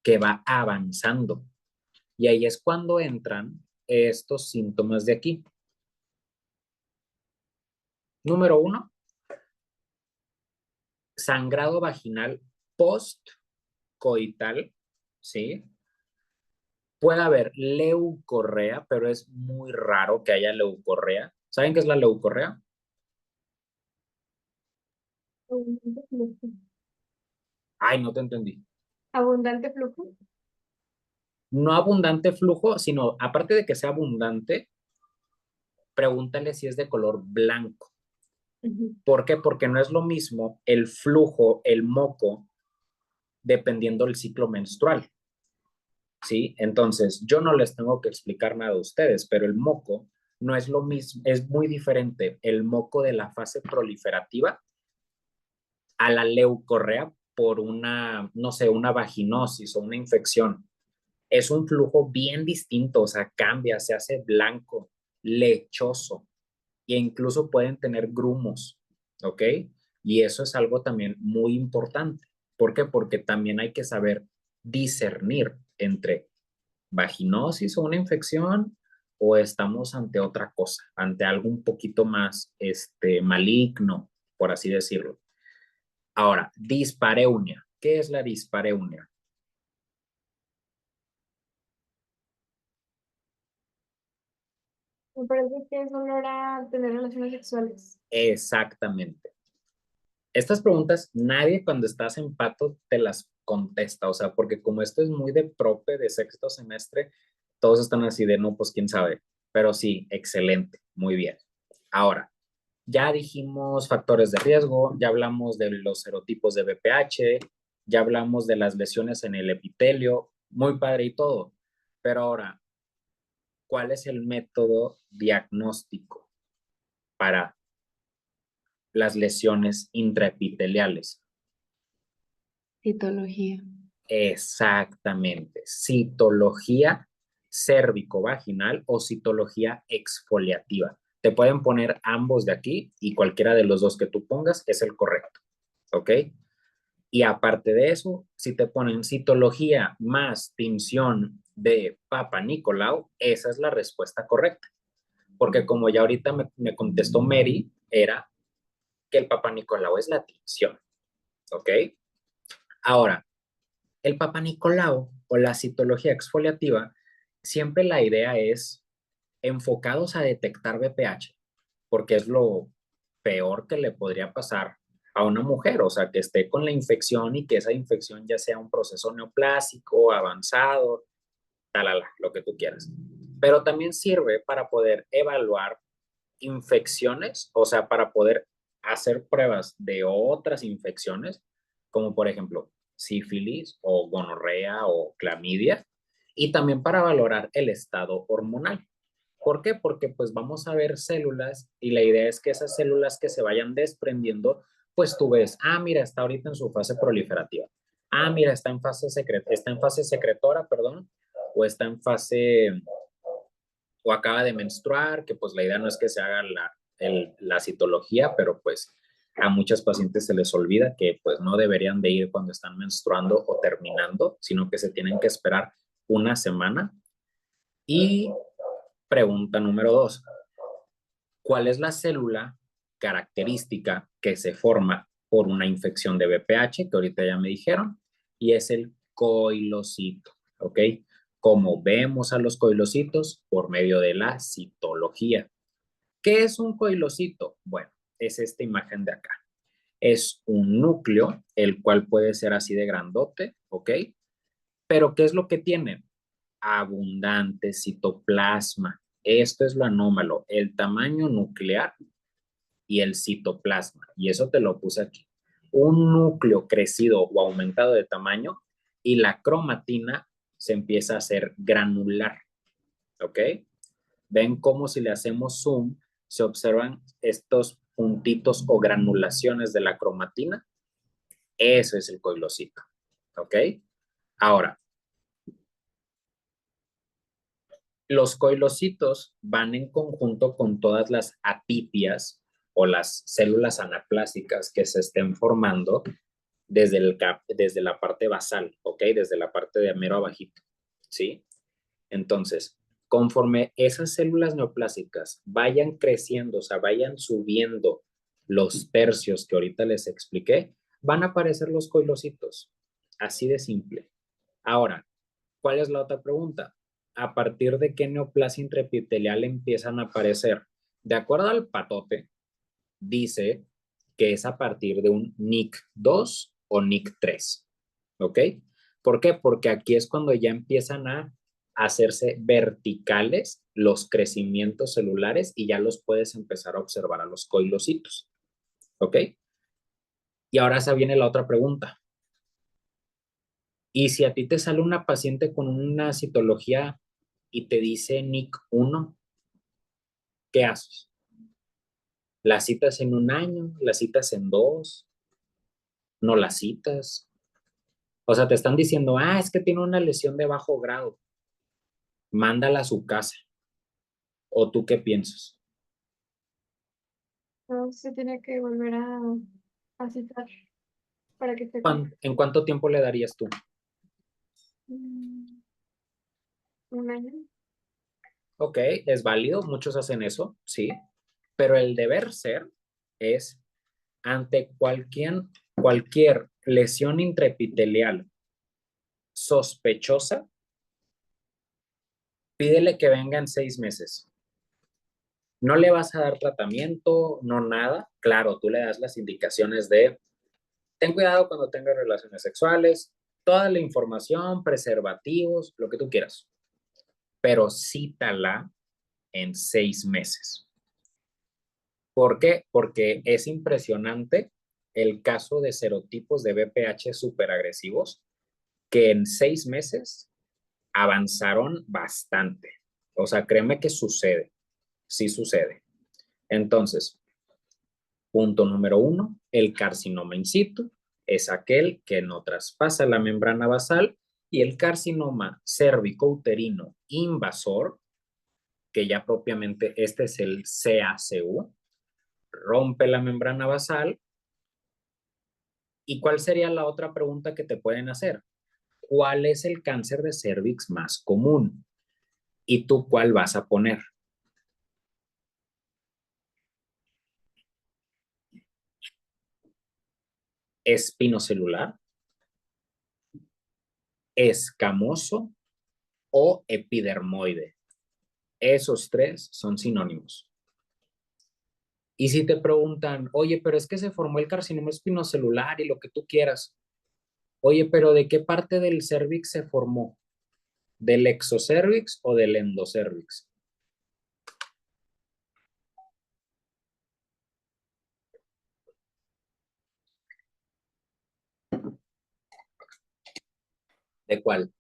que va avanzando. Y ahí es cuando entran estos síntomas de aquí. Número 1, sangrado vaginal postcoital, ¿sí? Puede haber leucorrea, pero es muy raro que haya leucorrea. ¿Saben qué es la leucorrea? Abundante flujo. Ay, no te entendí. Abundante flujo. No abundante flujo, sino aparte de que sea abundante, pregúntale si es de color blanco. Ujú. ¿Por qué? Porque no es lo mismo el flujo, el moco, dependiendo del ciclo menstrual, ¿sí? Entonces, yo no les tengo que explicar nada a ustedes, pero el moco no es lo mismo, es muy diferente el moco de la fase proliferativa a la leucorrea por una, no sé, una vaginosis o una infección. Es un flujo bien distinto, o sea, cambia, se hace blanco, lechoso e incluso pueden tener grumos, ¿ok? Y eso es algo también muy importante. ¿Por qué? Porque también hay que saber discernir entre vaginosis o una infección o estamos ante otra cosa, ante algo un poquito más maligno, por así decirlo. Ahora, dispareunia. ¿Qué es la dispareunia? Me parece que es dolor a tener relaciones sexuales. Exactamente. Estas preguntas nadie cuando estás en pato te las contesta, o sea, porque como esto es muy de prope de sexto semestre, todos están así de no, pues quién sabe, pero sí, excelente, muy bien. Ahora, ya dijimos factores de riesgo, ya hablamos de los serotipos de BPH, ya hablamos de las lesiones en el epitelio, muy padre y todo, pero ahora, ¿cuál es el método diagnóstico para las lesiones intraepiteliales? Citología. Exactamente. Citología cérvico-vaginal o citología exfoliativa. Te pueden poner ambos de aquí y cualquiera de los dos que tú pongas es el correcto. ¿Ok? Y aparte de eso, si te ponen citología más tinción de Papa Nicolau, esa es la respuesta correcta. Porque como ya ahorita me contestó Mary, era que el Papa Nicolau es la tinción. ¿Ok? Ahora, el Papa Nicolau o la citología exfoliativa, siempre la idea es enfocados a detectar BPH, porque es lo peor que le podría pasar a una mujer, o sea, que esté con la infección y que esa infección ya sea un proceso neoplásico, avanzado, talala, lo que tú quieras. Pero también sirve para poder evaluar infecciones, o sea, para poder hacer pruebas de otras infecciones, como por ejemplo sífilis o gonorrea o clamidia, y también para valorar el estado hormonal. ¿Por qué? Porque pues vamos a ver células y la idea es que esas células que se vayan desprendiendo, pues tú ves, ah, mira, está ahorita en su fase proliferativa. Ah, mira, está en fase secretora, perdón, o está en fase o acaba de menstruar, que pues la idea no es que se haga la citología, pero pues a muchas pacientes se les olvida que pues no deberían de ir cuando están menstruando o terminando, sino que se tienen que esperar una semana. Y pregunta número 2, ¿cuál es la célula característica que se forma por una infección de BPH, que ahorita ya me dijeron? Y es el coilocito, ¿ok? Como vemos a los coilocitos por medio de la citología. ¿Qué es un coilocito? Bueno, es esta imagen de acá. Es un núcleo, el cual puede ser así de grandote, ¿ok? Pero ¿qué es lo que tiene? Abundante citoplasma. Esto es lo anómalo, el tamaño nuclear y el citoplasma. Y eso te lo puse aquí. Un núcleo crecido o aumentado de tamaño y la cromatina se empieza a hacer granular. ¿Ok? Ven cómo si le hacemos zoom se observan estos puntitos o granulaciones de la cromatina. Eso es el coilocito. ¿Ok? Ahora, los coilocitos van en conjunto con todas las apipias o las células anaplásicas que se estén formando desde la parte basal, ¿ok? Desde la parte de mero abajito, ¿sí? Entonces, conforme esas células neoplásicas vayan creciendo, o sea, vayan subiendo los tercios que ahorita les expliqué, van a aparecer los coilocitos. Así de simple. Ahora, ¿cuál es la otra pregunta? ¿A partir de qué neoplasia intraepitelial empiezan a aparecer? De acuerdo al patote, dice que es a partir de un NIC2 o NIC3. ¿Ok? ¿Por qué? Porque aquí es cuando ya empiezan a hacerse verticales los crecimientos celulares y ya los puedes empezar a observar a los coilocitos. ¿Ok? Y ahora se viene la otra pregunta. Y si a ti te sale una paciente con una citología y te dice NIC1, ¿qué haces? ¿La citas en un año? ¿La citas en 2? ¿No la citas? O sea, te están diciendo, es que tiene una lesión de bajo grado. Mándala a su casa. ¿O tú qué piensas? No se tiene que volver a citar para que esté ¿En cuánto tiempo le darías tú? mm, un año. Ok, es válido, muchos hacen eso, sí, pero el deber ser es ante cualquier lesión intraepitelial sospechosa, pídele que venga en 6 meses. No le vas a dar tratamiento, no nada. Claro, tú le das las indicaciones de ten cuidado cuando tengas relaciones sexuales, toda la información, preservativos, lo que tú quieras, pero cítala en 6 meses. ¿Por qué? Porque es impresionante el caso de serotipos de BPH superagresivos que en 6 meses avanzaron bastante. O sea, créeme que sucede, sí sucede. Entonces, punto número 1, el carcinoma in situ es aquel que no traspasa la membrana basal y el carcinoma cérvico-uterino invasor, que ya propiamente este es el CACU, rompe la membrana basal. ¿Y cuál sería la otra pregunta que te pueden hacer? ¿Cuál es el cáncer de cervix más común? ¿Y tú cuál vas a poner? ¿Espinocelular, escamoso o epidermoide? Esos tres son sinónimos. Y si te preguntan, oye, pero es que se formó el carcinoma espinocelular y lo que tú quieras. Oye, pero ¿de qué parte del cervix se formó? ¿Del exocervix o del endocervix? ¿De cuál?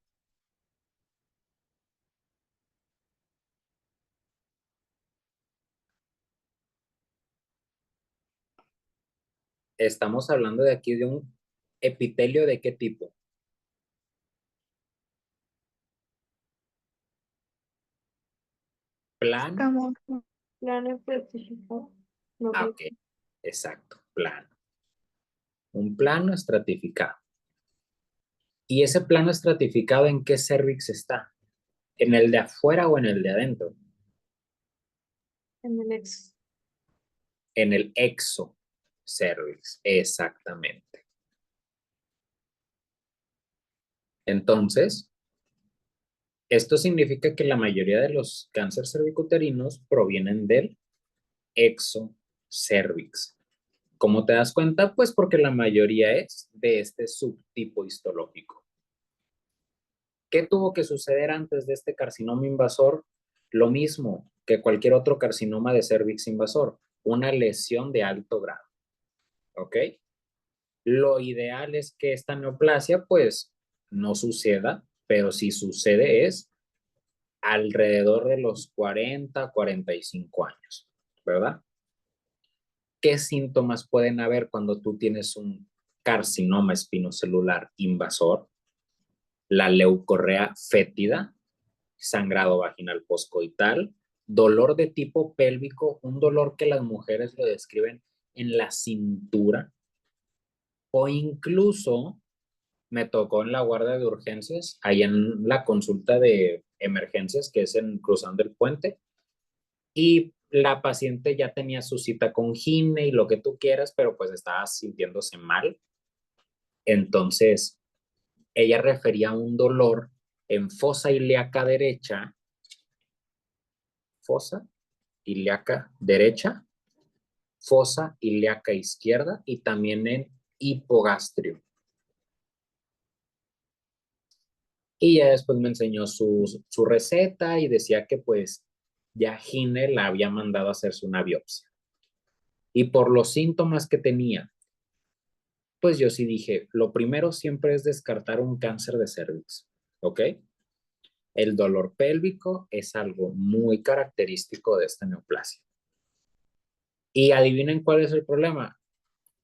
Estamos hablando de aquí de un epitelio de qué tipo. Plano. Escamoso. Plano específico. No creo. Ok, exacto, plano. Un plano estratificado. ¿Y ese plano estratificado en qué cervix está? ¿En el de afuera o en el de adentro? En el ex. En el exocervix, exactamente. Entonces, esto significa que la mayoría de los cánceres cervicuterinos provienen del exocervix. ¿Cómo te das cuenta? Pues porque la mayoría es de este subtipo histológico. ¿Qué tuvo que suceder antes de este carcinoma invasor? Lo mismo que cualquier otro carcinoma de cervix invasor, una lesión de alto grado. ¿Ok? Lo ideal es que esta neoplasia pues no suceda, pero si sucede es alrededor de los 40, 45 años, ¿verdad? ¿Qué síntomas pueden haber cuando tú tienes un carcinoma espinocelular invasor? La leucorrea fétida, sangrado vaginal poscoital, dolor de tipo pélvico, un dolor que las mujeres lo describen en la cintura, o incluso me tocó en la guardia de urgencias, ahí en la consulta de emergencias, que es en cruzando el puente, y La paciente ya tenía su cita con gine y lo que tú quieras, pero pues estaba sintiéndose mal. Entonces, ella refería a un dolor en fosa ilíaca derecha, fosa ilíaca derecha, fosa ilíaca izquierda y también en hipogastrio. Y ya después me enseñó su receta y decía que pues ya Gine la había mandado a hacerse una biopsia. Y por los síntomas que tenía, pues yo sí dije, lo primero siempre es descartar un cáncer de cervix, ¿ok? El dolor pélvico es algo muy característico de esta neoplasia. Y adivinen cuál es el problema.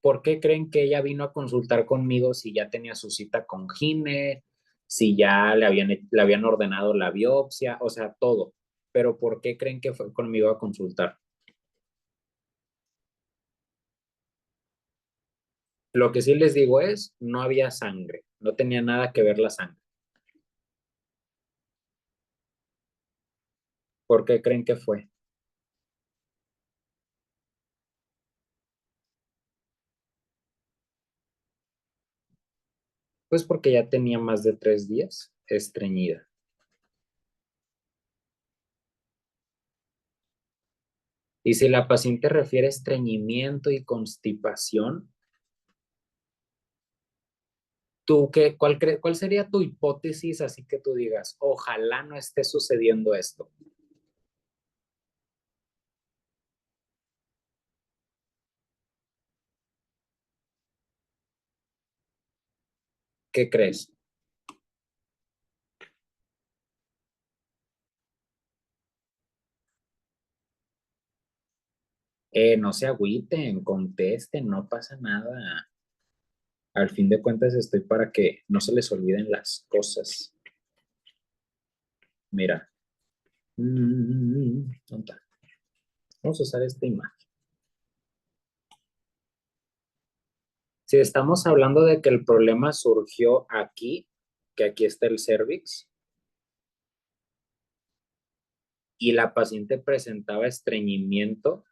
¿Por qué creen que ella vino a consultar conmigo si ya tenía su cita con Gine, si ya le habían ordenado la biopsia, o sea, todo? Pero ¿por qué creen que fue conmigo a consultar? Lo que sí les digo es, no había sangre, no tenía nada que ver la sangre. ¿Por qué creen que fue? Pues porque ya tenía más de 3 días estreñida. Y si la paciente refiere estreñimiento y constipación, ¿tú cuál sería tu hipótesis así que tú digas, ojalá no esté sucediendo esto? ¿Qué crees? No se agüiten, contesten, no pasa nada. Al fin de cuentas estoy para que no se les olviden las cosas. Mira. ¿Dónde está? Vamos a usar esta imagen. Si estamos hablando de que el problema surgió aquí, que aquí está el cervix, y la paciente presentaba estreñimiento,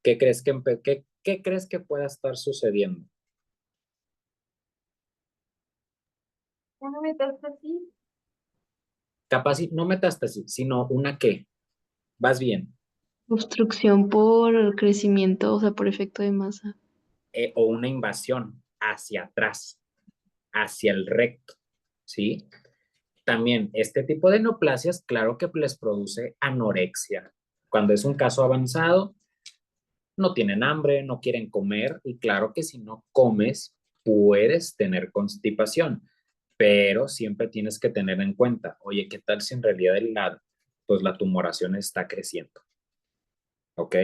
¿qué crees que pueda estar sucediendo? Una metástasis. Capaz no metástasis, sino una qué. Vas bien. Obstrucción por crecimiento, o sea, por efecto de masa. O una invasión hacia atrás, hacia el recto, ¿sí? También este tipo de neoplasias, claro que les produce anorexia. Cuando es un caso avanzado, no tienen hambre, no quieren comer y claro que si no comes, puedes tener constipación, pero siempre tienes que tener en cuenta, oye, ¿qué tal si en realidad pues la tumoración está creciendo? ¿Ok?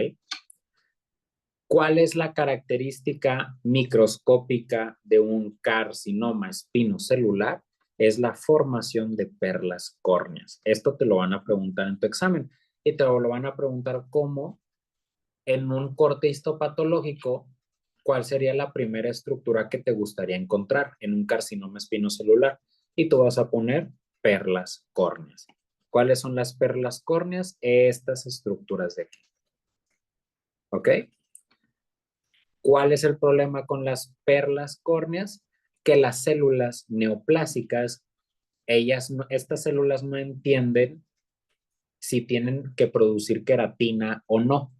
¿Cuál es la característica microscópica de un carcinoma espinocelular? Es la formación de perlas córneas. Esto te lo van a preguntar en tu examen y te lo van a preguntar cómo en un corte histopatológico, ¿cuál sería la primera estructura que te gustaría encontrar en un carcinoma espinocelular? Y tú vas a poner perlas córneas. ¿Cuáles son las perlas córneas? Estas estructuras de aquí. ¿Ok? ¿Cuál es el problema con las perlas córneas? Que las células neoplásicas, estas células no entienden si tienen que producir queratina o no.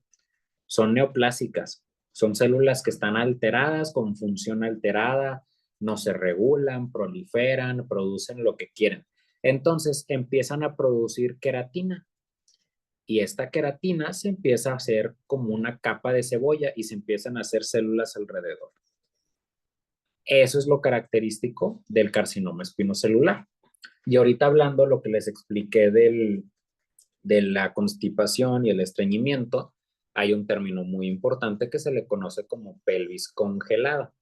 Son neoplásicas, son células que están alteradas, con función alterada, no se regulan, proliferan, producen lo que quieren. Entonces empiezan a producir queratina y esta queratina se empieza a hacer como una capa de cebolla y se empiezan a hacer células alrededor. Eso es lo característico del carcinoma espinocelular. Y ahorita hablando lo que les expliqué de la constipación y el estreñimiento, hay un término muy importante que se le conoce como pelvis congelada.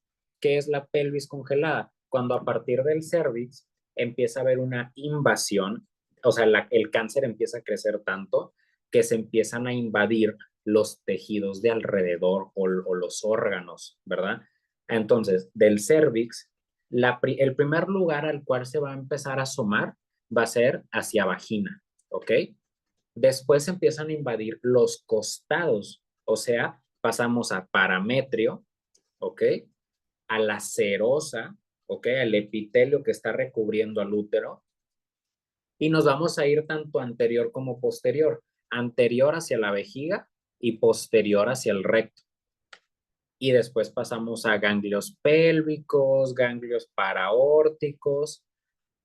¿Qué es la pelvis congelada? Cuando a partir del cervix empieza a haber una invasión, o sea, el cáncer empieza a crecer tanto que se empiezan a invadir los tejidos de alrededor o los órganos, ¿verdad? Entonces, del cervix, el primer lugar al cual se va a empezar a asomar va a ser hacia vagina, ¿ok? Después empiezan a invadir los costados, o sea, pasamos a parametrio, ¿ok? A la serosa, ¿ok? Al epitelio que está recubriendo al útero. Y nos vamos a ir tanto anterior como posterior. Anterior hacia la vejiga y posterior hacia el recto. Y después pasamos a ganglios pélvicos, ganglios paraórticos.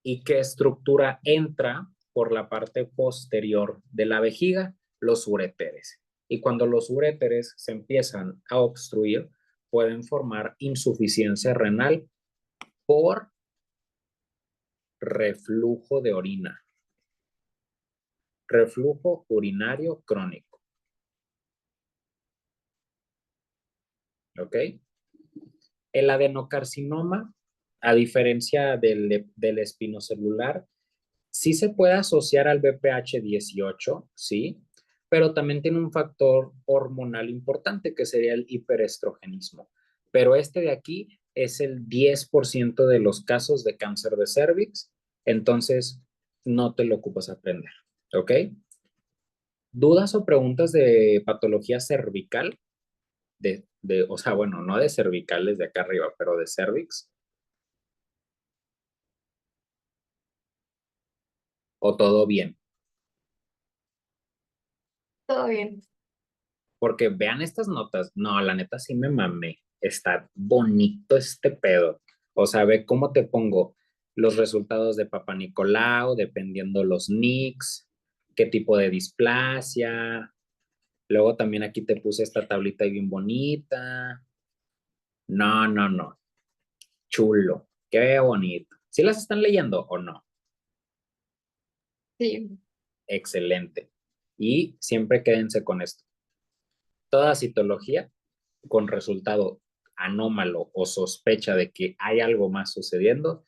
¿Y qué estructura entra por la parte posterior de la vejiga? Los uréteres. Y cuando los uréteres se empiezan a obstruir, pueden formar insuficiencia renal por reflujo de orina, reflujo urinario crónico. ¿Ok? El adenocarcinoma, a diferencia del espinocelular, sí se puede asociar al BPH18, sí, pero también tiene un factor hormonal importante que sería el hiperestrogenismo. Pero este de aquí es el 10% de los casos de cáncer de cervix, entonces no te lo ocupas aprender, ¿ok? ¿Dudas o preguntas de patología cervical? O sea, bueno, no de cervicales de acá arriba, pero de cervix. ¿O todo bien? Todo bien. Porque vean estas notas. No, la neta sí me mamé. Está bonito este pedo. O sea, ve cómo te pongo los resultados de Papa Nicolau, dependiendo los NICs, qué tipo de displasia. Luego también aquí te puse esta tablita bien bonita. No, no, no. Chulo. Qué bonito. ¿Sí las están leyendo o no? Sí. Excelente. Y siempre quédense con esto. Toda citología con resultado anómalo o sospecha de que hay algo más sucediendo,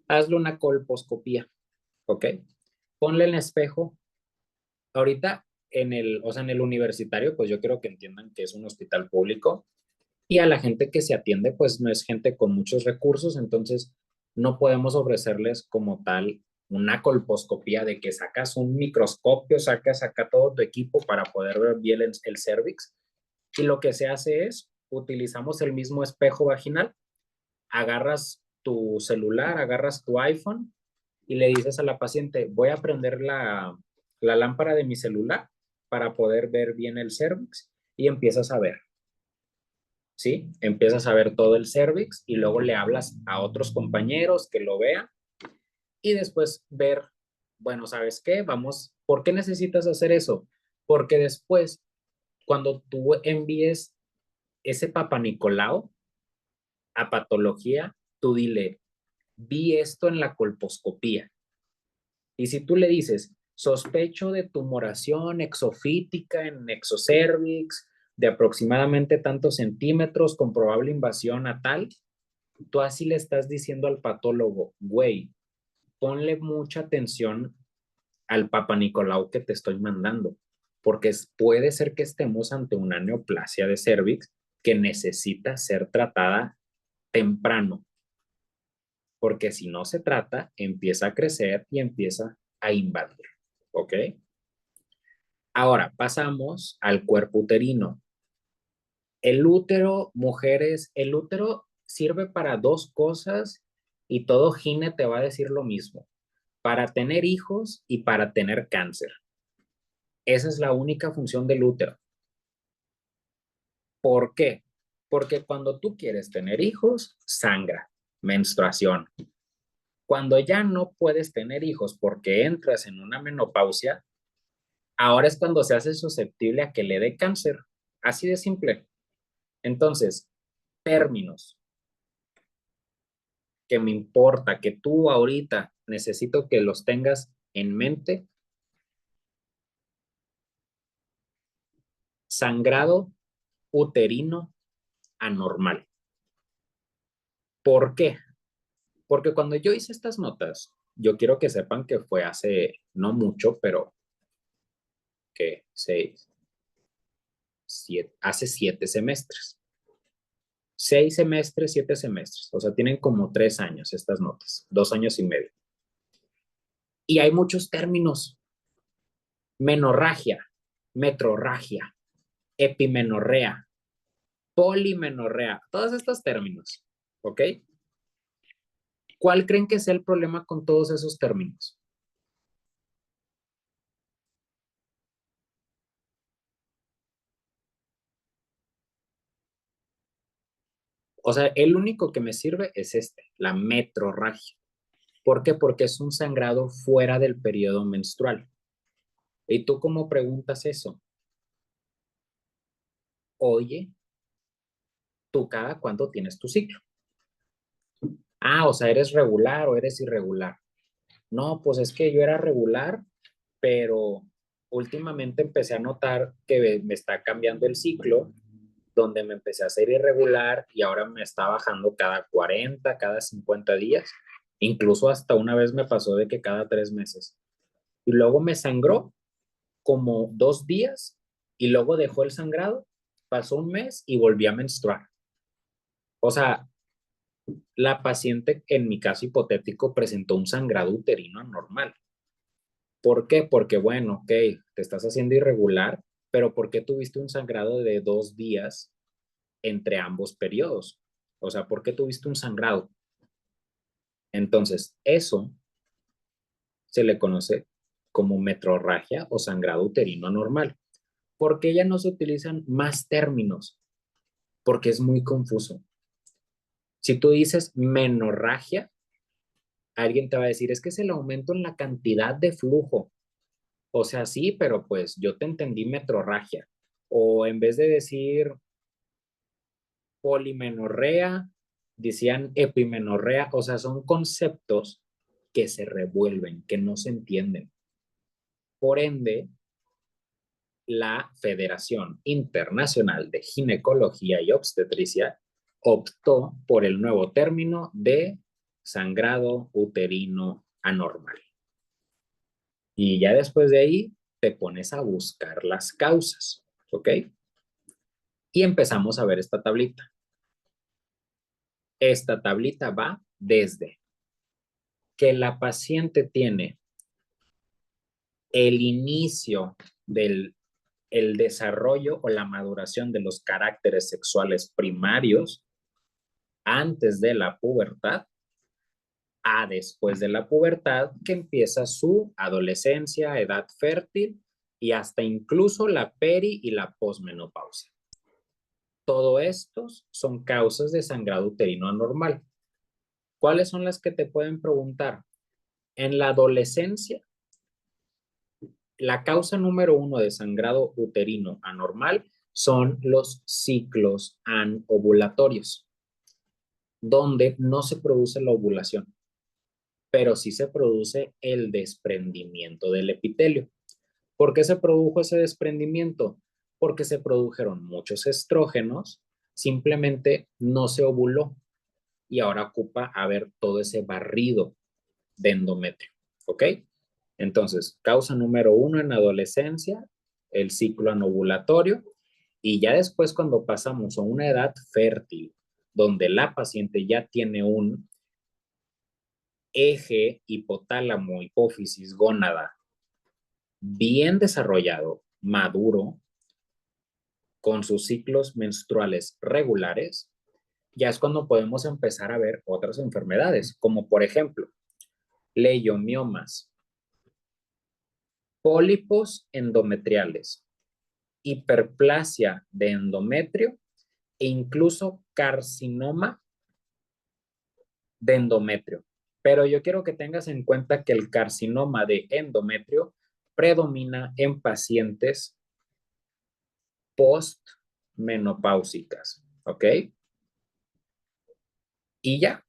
hazle una colposcopía, ¿ok? Ponle en espejo. Ahorita o sea, en el universitario, pues yo quiero que entiendan que es un hospital público y a la gente que se atiende, pues no es gente con muchos recursos, entonces no podemos ofrecerles como tal una colposcopía de que sacas un microscopio, sacas acá todo tu equipo para poder ver bien el cervix. Y lo que se hace es, utilizamos el mismo espejo vaginal, agarras tu celular, agarras tu iPhone y le dices a la paciente, voy a prender la lámpara de mi celular para poder ver bien el cervix y empiezas a ver, ¿sí? Empiezas a ver todo el cervix y luego le hablas a otros compañeros que lo vean y después ver, bueno, ¿sabes qué? Vamos, ¿por qué necesitas hacer eso? Porque después, cuando tú envíes ese Papa Nicolau a patología, tú dile, vi esto en la colposcopía. Y si tú le dices, sospecho de tumoración exofítica en exocervix de aproximadamente tantos centímetros con probable invasión a tal, tú así le estás diciendo al patólogo, güey, ponle mucha atención al Papa Nicolau que te estoy mandando, porque puede ser que estemos ante una neoplasia de cervix que necesita ser tratada temprano, porque si no se trata, empieza a crecer y empieza a invadir, ¿ok? Ahora pasamos al cuerpo uterino. El útero, mujeres, el útero sirve para dos cosas y todo gine te va a decir lo mismo, para tener hijos y para tener cáncer. Esa es la única función del útero. ¿Por qué? Porque cuando tú quieres tener hijos, sangra, menstruación. Cuando ya no puedes tener hijos porque entras en una menopausia, ahora es cuando se hace susceptible a que le dé cáncer. Así de simple. Entonces, términos que me importa, que tú ahorita necesito que los tengas en mente. Sangrado uterino anormal. ¿Por qué? Porque cuando yo hice estas notas, yo quiero que sepan que fue hace no mucho, pero que hace 7 semestres. 6 semestres, 7 semestres. O sea, tienen como 3 años estas notas, 2 años y medio. Y hay muchos términos. Menorragia, metrorragia, epimenorrea, polimenorrea, todos estos términos, ¿ok? ¿Cuál creen que sea el problema con todos esos términos? O sea, el único que me sirve es la metrorragia. ¿Por qué? Porque es un sangrado fuera del periodo menstrual. ¿Y tú cómo preguntas eso? Oye, ¿tú cada cuánto tienes tu ciclo? Ah, o sea, ¿eres regular o eres irregular? No, pues es que yo era regular, pero últimamente empecé a notar que me está cambiando el ciclo, donde me empecé a hacer irregular y ahora me está bajando cada 40, cada 50 días. Incluso hasta una vez me pasó de que cada 3 meses. Y luego me sangró como 2 días y luego dejó el sangrado, pasó un mes y volví a menstruar. O sea, la paciente en mi caso hipotético presentó un sangrado uterino anormal. ¿Por qué? Porque, bueno, ok, te estás haciendo irregular, pero ¿por qué tuviste un sangrado de 2 días entre ambos periodos? O sea, ¿por qué tuviste un sangrado? Entonces, eso se le conoce como metrorragia o sangrado uterino anormal. ¿Por qué ya no se utilizan más términos? Porque es muy confuso. Si tú dices menorragia, alguien te va a decir, es que es el aumento en la cantidad de flujo. O sea, sí, pero pues yo te entendí metrorragia. O en vez de decir polimenorrea, decían epimenorrea. O sea, son conceptos que se revuelven, que no se entienden. Por ende, la Federación Internacional de Ginecología y Obstetricia optó por el nuevo término de sangrado uterino anormal. Y ya después de ahí te pones a buscar las causas, ¿ok? Y empezamos a ver esta tablita. Esta tablita va desde que la paciente tiene el inicio del el desarrollo o la maduración de los caracteres sexuales primarios antes de la pubertad a después de la pubertad, que empieza su adolescencia, edad fértil y hasta incluso la peri y la posmenopausia. Todo estos son causas de sangrado uterino anormal. ¿Cuáles son las que te pueden preguntar? En la adolescencia, la causa número 1 de sangrado uterino anormal son los ciclos anovulatorios, donde no se produce la ovulación, pero sí se produce el desprendimiento del epitelio. ¿Por qué se produjo ese desprendimiento? Porque se produjeron muchos estrógenos, simplemente no se ovuló y ahora ocupa haber todo ese barrido de endometrio, ¿ok? Entonces, causa número 1 en adolescencia, el ciclo anovulatorio, y ya después cuando pasamos a una edad fértil, donde la paciente ya tiene un eje hipotálamo, hipófisis, gónada bien desarrollado, maduro, con sus ciclos menstruales regulares, ya es cuando podemos empezar a ver otras enfermedades, como por ejemplo, leiomiomas, pólipos endometriales, hiperplasia de endometrio e incluso carcinoma de endometrio. Pero yo quiero que tengas en cuenta que el carcinoma de endometrio predomina en pacientes postmenopáusicas, ¿ok? Y ya,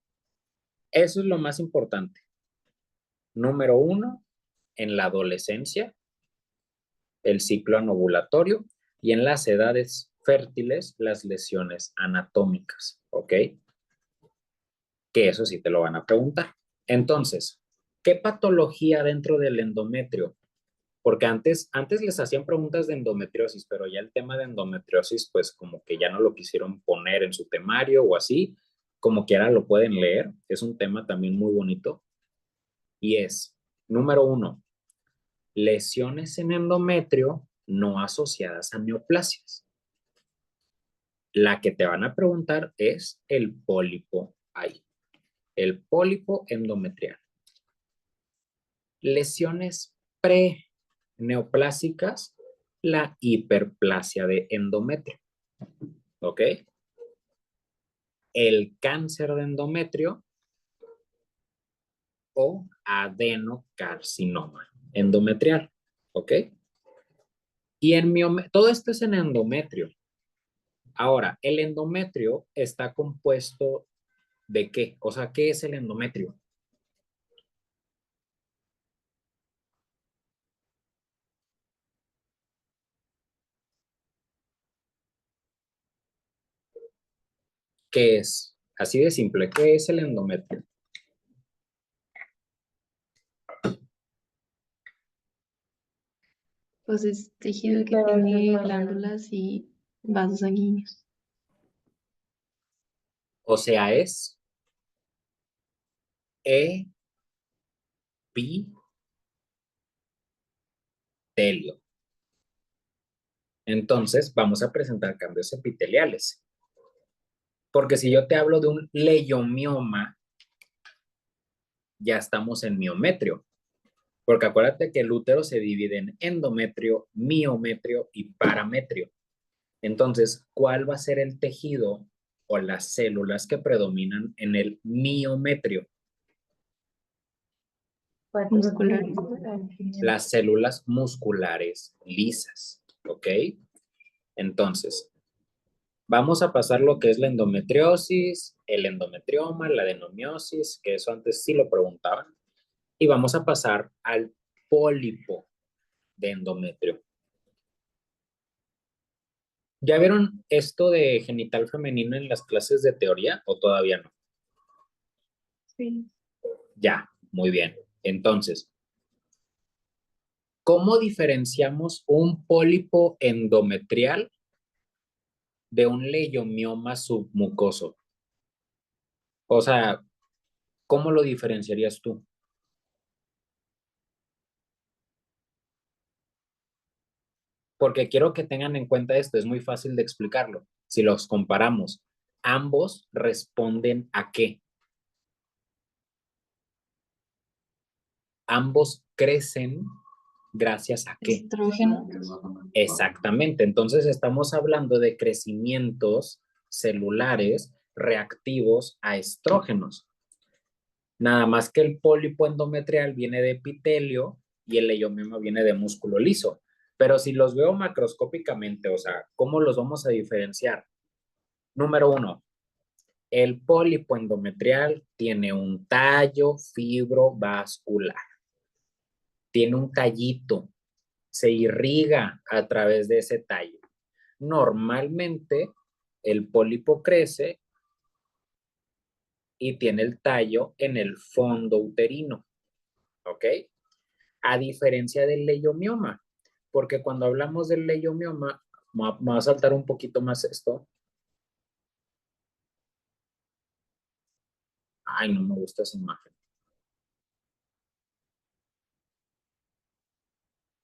eso es lo más importante. Número 1, en la adolescencia, el ciclo anovulatorio y en las edades fértiles, las lesiones anatómicas, ¿ok? Que eso sí te lo van a preguntar. Entonces, ¿qué patología dentro del endometrio? Porque antes les hacían preguntas de endometriosis, pero ya el tema de endometriosis, pues como que ya no lo quisieron poner en su temario o así, como quiera lo pueden leer. Es un tema también muy bonito. Y es, número 1, lesiones en endometrio no asociadas a neoplasias. La que te van a preguntar es el pólipo ahí, el pólipo endometrial. Lesiones preneoplásicas, la hiperplasia de endometrio. ¿Ok? El cáncer de endometrio o adenocarcinoma endometrial. ¿Ok? Y todo esto es en endometrio. Ahora, el endometrio está compuesto ¿de qué? O sea, ¿qué es el endometrio? ¿Qué es? Así de simple, ¿qué es el endometrio? Pues es tejido que tiene glándulas y vasos sanguíneos. O sea, es epitelio. Entonces, vamos a presentar cambios epiteliales. Porque si yo te hablo de un leiomioma, ya estamos en miometrio. Porque acuérdate que el útero se divide en endometrio, miometrio y parametrio. Entonces, ¿cuál va a ser el tejido o las células que predominan en el miometrio? Muscular. Las células musculares lisas, ¿ok? Entonces, vamos a pasar lo que es la endometriosis, el endometrioma, la adenomiosis, que eso antes sí lo preguntaban, y vamos a pasar al pólipo de endometrio. ¿Ya vieron esto de genital femenino en las clases de teoría o todavía no? Sí. Ya, muy bien. Entonces, ¿cómo diferenciamos un pólipo endometrial de un leiomioma submucoso? O sea, ¿cómo lo diferenciarías tú? Porque quiero que tengan en cuenta esto, es muy fácil de explicarlo. Si los comparamos, ambos responden a qué. Ambos crecen gracias a qué. Estrógeno. Exactamente, entonces estamos hablando de crecimientos celulares reactivos a estrógenos. Nada más que el pólipo endometrial viene de epitelio y el leiomioma viene de músculo liso. Pero si los veo macroscópicamente, o sea, ¿cómo los vamos a diferenciar? Número uno, el pólipo endometrial tiene un tallo fibrovascular, tiene un tallito, se irriga a través de ese tallo. Normalmente el pólipo crece y tiene el tallo en el fondo uterino, ¿ok? A diferencia del leiomioma, porque cuando hablamos del leiomioma, me va a saltar un poquito más esto. Ay, no me gusta esa imagen.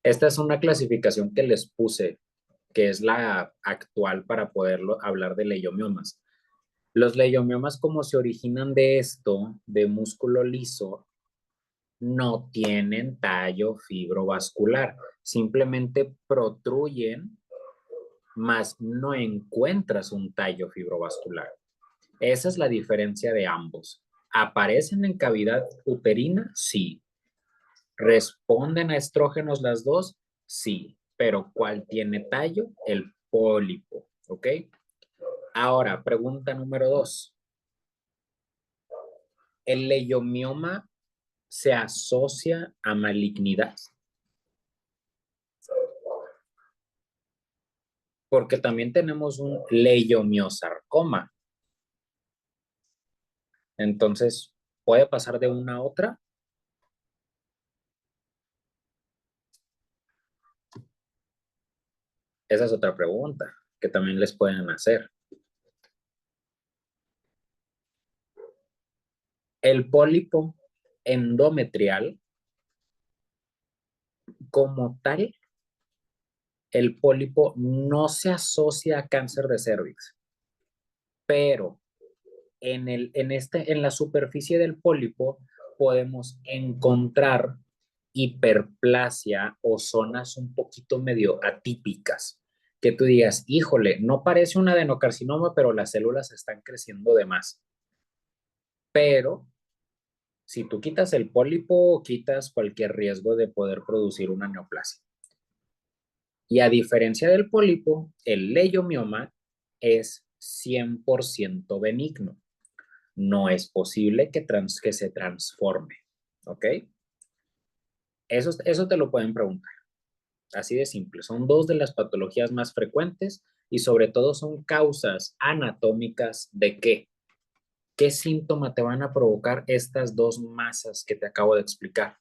Esta es una clasificación que les puse, que es la actual para poderlo hablar de leiomiomas. Los leiomiomas, como se originan de esto, de músculo liso, no tienen tallo fibrovascular, simplemente protruyen, mas no encuentras un tallo fibrovascular. Esa es la diferencia de ambos. ¿Aparecen en cavidad uterina? Sí. ¿Responden a estrógenos las dos? Sí. Pero ¿cuál tiene tallo? El pólipo. ¿Ok? Ahora, pregunta número 2. ¿El leiomioma se asocia a malignidad? Porque también tenemos un leiomiosarcoma. Entonces, ¿puede pasar de una a otra? Esa es otra pregunta que también les pueden hacer. El pólipo endometrial como tal, el pólipo no se asocia a cáncer de cervix, pero en la superficie del pólipo podemos encontrar hiperplasia o zonas un poquito medio atípicas, que tú digas, híjole, no parece un adenocarcinoma, pero las células están creciendo de más. Pero si tú quitas el pólipo, quitas cualquier riesgo de poder producir una neoplasia. Y a diferencia del pólipo, el leiomioma es 100% benigno. No es posible que se transforme, ¿ok? Eso te lo pueden preguntar. Así de simple. Son dos de las patologías más frecuentes y sobre todo son causas anatómicas de qué. ¿Qué síntoma te van a provocar estas dos masas que te acabo de explicar?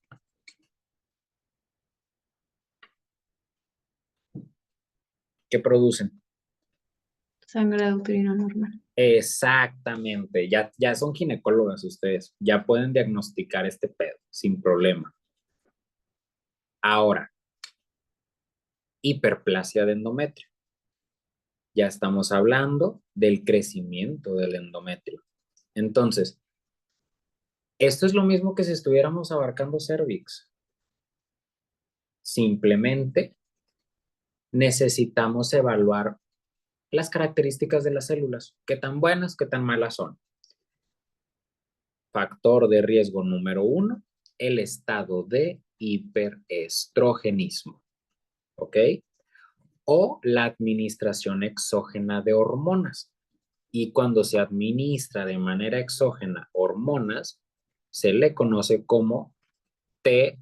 ¿Qué producen? Sangrado uterino normal. Exactamente. Ya son ginecólogas ustedes. Ya pueden diagnosticar este pedo sin problema. Ahora, hiperplasia de endometrio. Ya estamos hablando del crecimiento del endometrio. Entonces, esto es lo mismo que si estuviéramos abarcando cervix. Simplemente necesitamos evaluar las características de las células, qué tan buenas, qué tan malas son. Factor de riesgo número 1, el estado de hiperestrogenismo, ¿ok? O la administración exógena de hormonas. Y cuando se administra de manera exógena hormonas, se le conoce como TRH,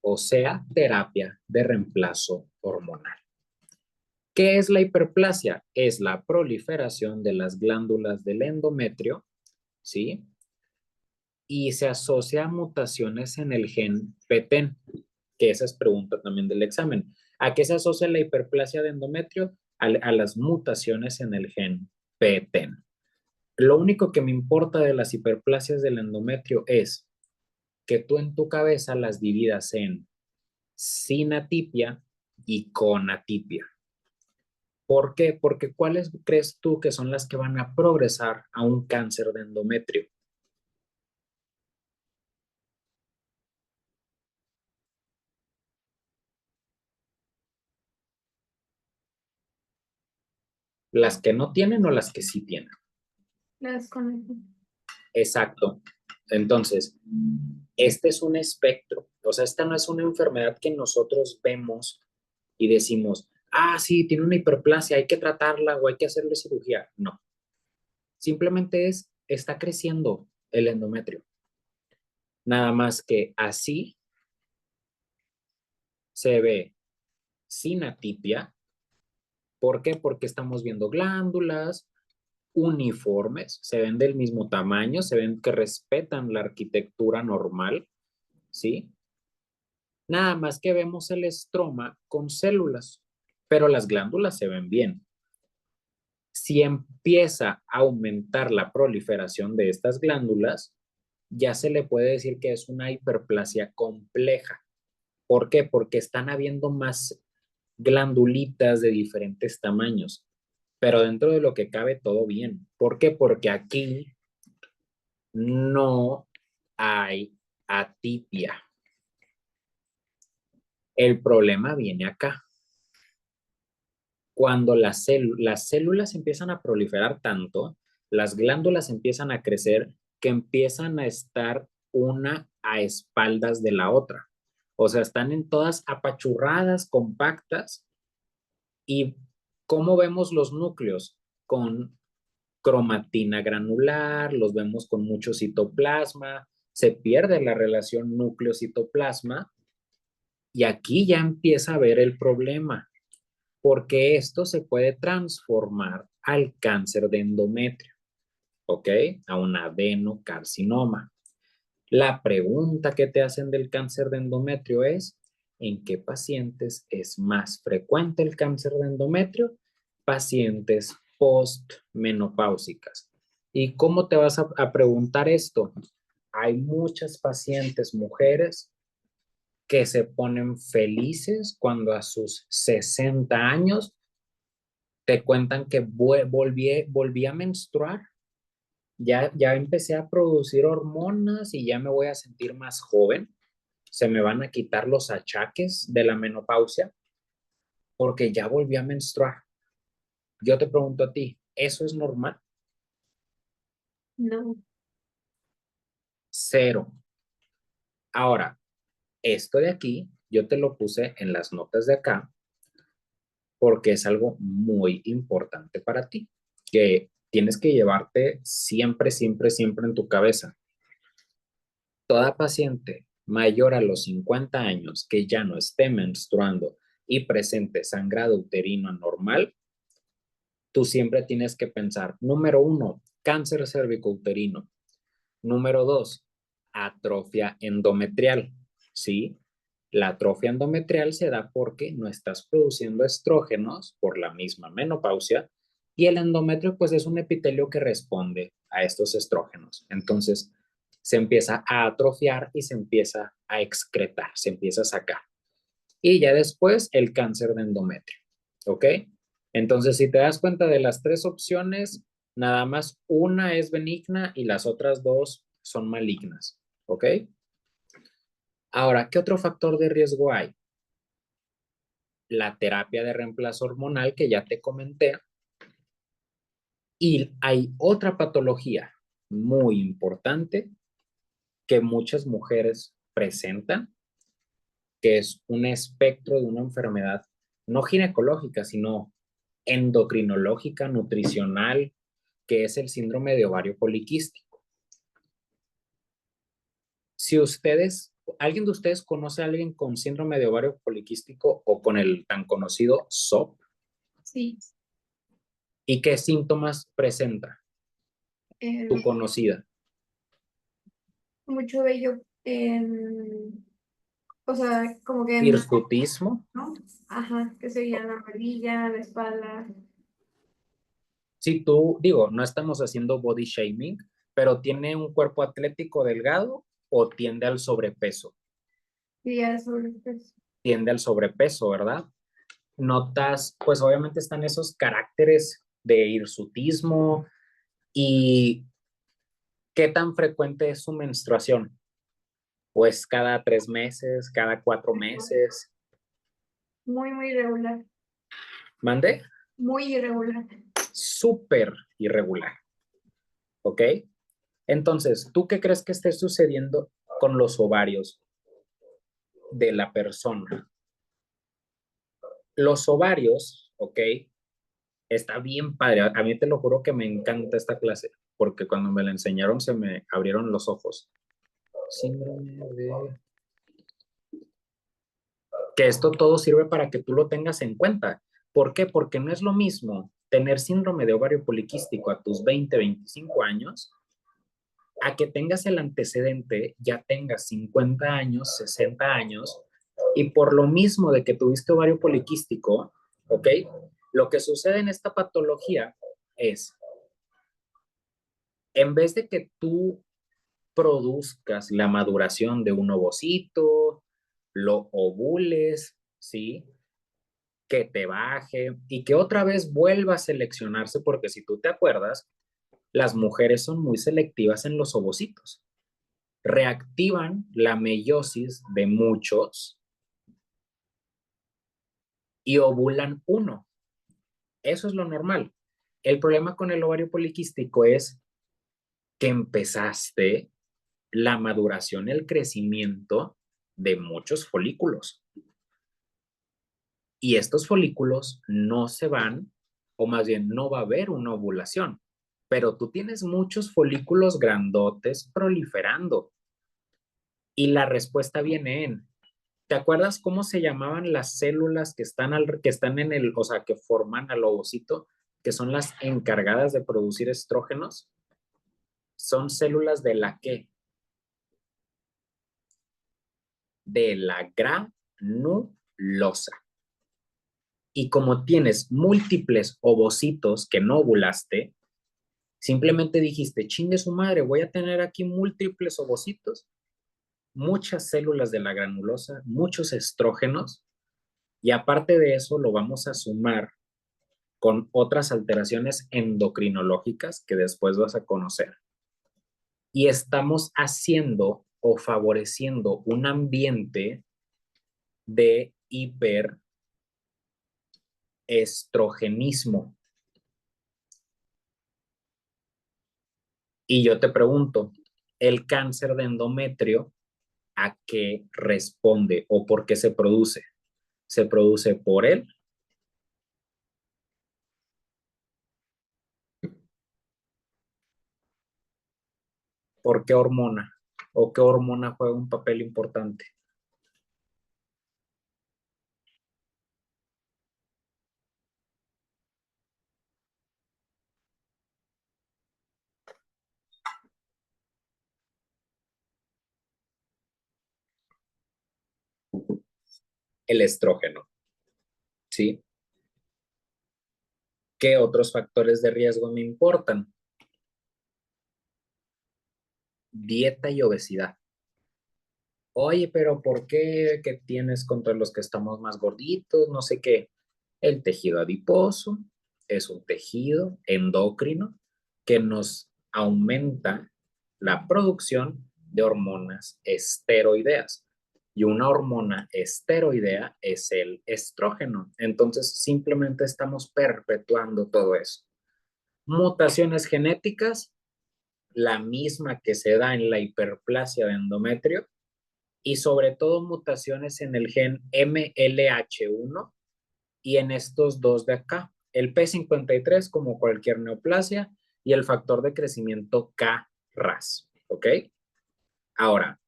o sea, terapia de reemplazo hormonal. ¿Qué es la hiperplasia? Es la proliferación de las glándulas del endometrio, ¿sí? Y se asocia a mutaciones en el gen PTEN, que esa es pregunta también del examen. ¿A qué se asocia la hiperplasia de endometrio? A las mutaciones en el gen PTEN. Lo único que me importa de las hiperplasias del endometrio es que tú en tu cabeza las dividas en sin atipia y con atipia. ¿Por qué? Porque ¿cuáles crees tú que son las que van a progresar a un cáncer de endometrio? ¿Las que no tienen o las que sí tienen? Las con... Exacto. Entonces, este es un espectro. O sea, esta no es una enfermedad que nosotros vemos y decimos, ah, sí, tiene una hiperplasia, hay que tratarla o hay que hacerle cirugía. No. Simplemente está creciendo el endometrio. Nada más que así se ve sin atipia. ¿Por qué? Porque estamos viendo glándulas uniformes, se ven del mismo tamaño, se ven que respetan la arquitectura normal, ¿sí? Nada más que vemos el estroma con células, pero las glándulas se ven bien. Si empieza a aumentar la proliferación de estas glándulas, ya se le puede decir que es una hiperplasia compleja. ¿Por qué? Porque están habiendo más glandulitas de diferentes tamaños, pero dentro de lo que cabe todo bien. ¿Por qué? Porque aquí no hay atipia. El problema viene acá. Cuando las células empiezan a proliferar tanto, las glándulas empiezan a crecer, que empiezan a estar una a espaldas de la otra. O sea, están en todas apachurradas, compactas. ¿Y cómo vemos los núcleos? Con cromatina granular, los vemos con mucho citoplasma, se pierde la relación núcleo-citoplasma y aquí ya empieza a ver el problema, porque esto se puede transformar al cáncer de endometrio, ¿ok? A un adenocarcinoma. La pregunta que te hacen del cáncer de endometrio es, ¿en qué pacientes es más frecuente el cáncer de endometrio? Pacientes postmenopáusicas. ¿Y cómo te vas a preguntar esto? Hay muchas pacientes mujeres que se ponen felices cuando a sus 60 años te cuentan que volví a menstruar, ya empecé a producir hormonas y ya me voy a sentir más joven, se me van a quitar los achaques de la menopausia porque ya volví a menstruar. Yo te pregunto a ti, ¿eso es normal? No, Cero. Ahora, esto de aquí, yo te lo puse en las notas de acá porque es algo muy importante para ti, que tienes que llevarte siempre, siempre, siempre en tu cabeza. Toda paciente mayor a los 50 años que ya no esté menstruando y presente sangrado uterino anormal, tú siempre tienes que pensar, número uno, cáncer cervicouterino. Número dos, atrofia endometrial, ¿sí? La atrofia endometrial se da porque no estás produciendo estrógenos por la misma menopausia y el endometrio pues es un epitelio que responde a estos estrógenos. Entonces se empieza a atrofiar y se empieza a excretar, se empieza a sacar. Y ya después el cáncer de endometrio, ¿ok? Entonces, si te das cuenta de las tres opciones, nada más una es benigna y las otras dos son malignas, ¿ok? Ahora, ¿qué otro factor de riesgo hay? La terapia de reemplazo hormonal que ya te comenté. Y hay otra patología muy importante que muchas mujeres presentan, que es un espectro de una enfermedad no ginecológica, sino endocrinológica, nutricional, que es el síndrome de ovario poliquístico. Si alguien de ustedes conoce a alguien con síndrome de ovario poliquístico o con el tan conocido SOP, sí. ¿y qué síntomas presenta tu Eh, conocida? mucho vello o sea, como que Hirsutismo. ¿no? Ajá, que sería la barbilla, la espalda. Si tú, digo, no estamos haciendo body shaming, pero tiene un cuerpo atlético delgado o tiende al sobrepeso. Y ya sobre el peso. Tiende al sobrepeso, ¿verdad? Notas, pues obviamente están esos caracteres de hirsutismo y qué tan frecuente es su menstruación. Pues cada 3 meses, cada 4 meses. Muy, muy irregular. ¿Mande? Muy irregular. Súper irregular, ¿ok? Entonces, ¿tú qué crees que esté sucediendo con los ovarios de la persona? Los ovarios, ¿ok? Está bien padre. A mí te lo juro que me encanta esta clase, porque cuando me la enseñaron se me abrieron los ojos. Síndrome de... Que esto todo sirve para que tú lo tengas en cuenta. ¿Por qué? Porque no es lo mismo tener síndrome de ovario poliquístico a tus 20, 25 años, a que tengas el antecedente, ya tengas 50 años, 60 años, y por lo mismo de que tuviste ovario poliquístico, ¿ok? Lo que sucede en esta patología es, en vez de que tú produzcas la maduración de un ovocito, lo ovules, ¿sí? Que te baje y que otra vez vuelva a seleccionarse, porque si tú te acuerdas, las mujeres son muy selectivas en los ovocitos. Reactivan la meiosis de muchos y ovulan uno. Eso es lo normal. El problema con el ovario poliquístico es que empezaste la maduración, el crecimiento de muchos folículos. Y estos folículos no se van, o más bien no va a haber una ovulación, pero tú tienes muchos folículos grandotes proliferando. Y la respuesta viene en, ¿te acuerdas cómo se llamaban las células que están en el, o sea, que forman al ovocito, que son las encargadas de producir estrógenos? Son células de la ¿qué? De la granulosa. Y como tienes múltiples ovocitos que no ovulaste, simplemente dijiste, chingue su madre, voy a tener aquí múltiples ovocitos. muchas células de la granulosa, muchos estrógenos, y aparte de eso lo vamos a sumar con otras alteraciones endocrinológicas que después vas a conocer. Y estamos haciendo o favoreciendo un ambiente de hiperestrogenismo. Y yo te pregunto, ¿el cáncer de endometrio a qué responde o por qué se produce? ¿Se produce por él? ¿Por qué hormona? ¿O qué hormona juega un papel importante? El estrógeno, ¿sí? ¿Qué otros factores de riesgo me importan? Dieta y obesidad. Oye, pero ¿por qué? ¿Qué tienes contra los que estamos más gorditos? No sé qué. El tejido adiposo es un tejido endocrino que nos aumenta la producción de hormonas esteroideas. Y una hormona esteroidea es el estrógeno. Entonces, simplemente estamos perpetuando todo eso. Mutaciones genéticas, la misma que se da en la hiperplasia de endometrio, y sobre todo mutaciones en el gen MLH1 y en estos dos de acá, el P53 como cualquier neoplasia y el factor de crecimiento KRAS, ¿ok? Ahora,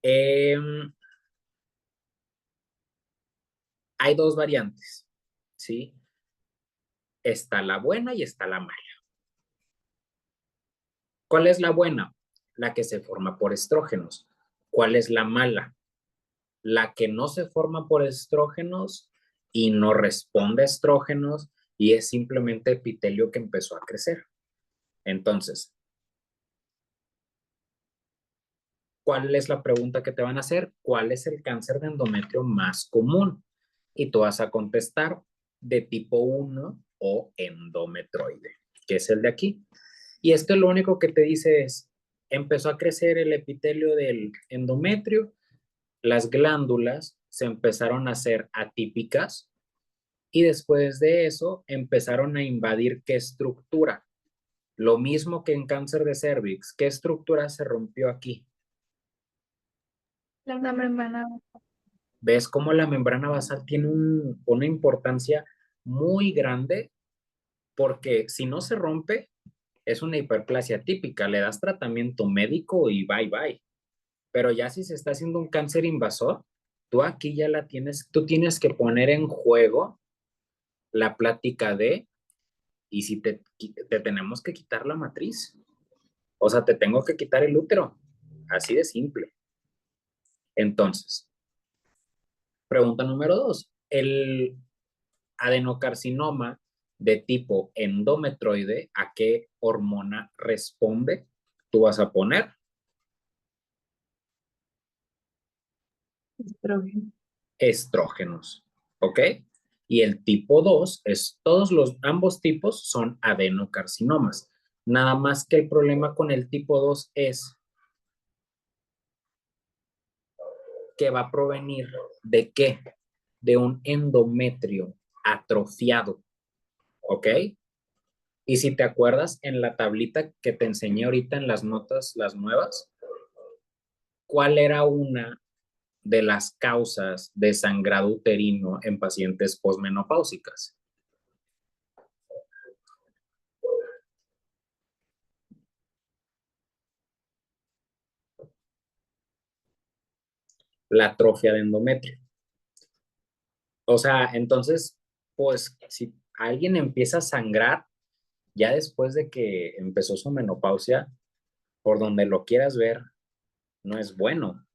eh, hay dos variantes, ¿sí? Está la buena y está la mala. ¿Cuál es la buena? La que se forma por estrógenos. ¿Cuál es la mala? La que no se forma por estrógenos y no responde a estrógenos y es simplemente epitelio que empezó a crecer. Entonces, ¿cuál es la pregunta que te van a hacer? ¿Cuál es el cáncer de endometrio más común? Y tú vas a contestar de tipo 1 o endometroide, que es el de aquí. Y esto lo único que te dice es, empezó a crecer el epitelio del endometrio, las glándulas se empezaron a hacer atípicas y después de eso empezaron a invadir qué estructura. Lo mismo que en cáncer de cervix, ¿qué estructura se rompió aquí? La La membrana. ¿Ves cómo la membrana basal tiene una importancia muy grande? Porque si no se rompe, es una hiperplasia típica, le das tratamiento médico y bye bye. Pero ya si se está haciendo un cáncer invasor, tú aquí ya la tienes, tú tienes que poner en juego la plática de, y si te tenemos que quitar la matriz, o sea, te tengo que quitar el útero, así de simple. Entonces, pregunta número 2, el adenocarcinoma de tipo endometroide, ¿a qué hormona responde? Tú vas a poner Estrógeno. estrógenos, ¿ok? Y el tipo 2 es, ambos tipos son adenocarcinomas. Nada más que el problema con el tipo 2 es que va a provenir de qué? De un endometrio atrofiado, ¿ok? Y si te acuerdas en la tablita que te enseñé ahorita en las notas, las nuevas, ¿cuál era una de las causas de sangrado uterino en pacientes posmenopáusicas? La atrofia de endometrio. O sea, entonces, pues si alguien empieza a sangrar ya después de que empezó su menopausia, por donde lo quieras ver, no es bueno,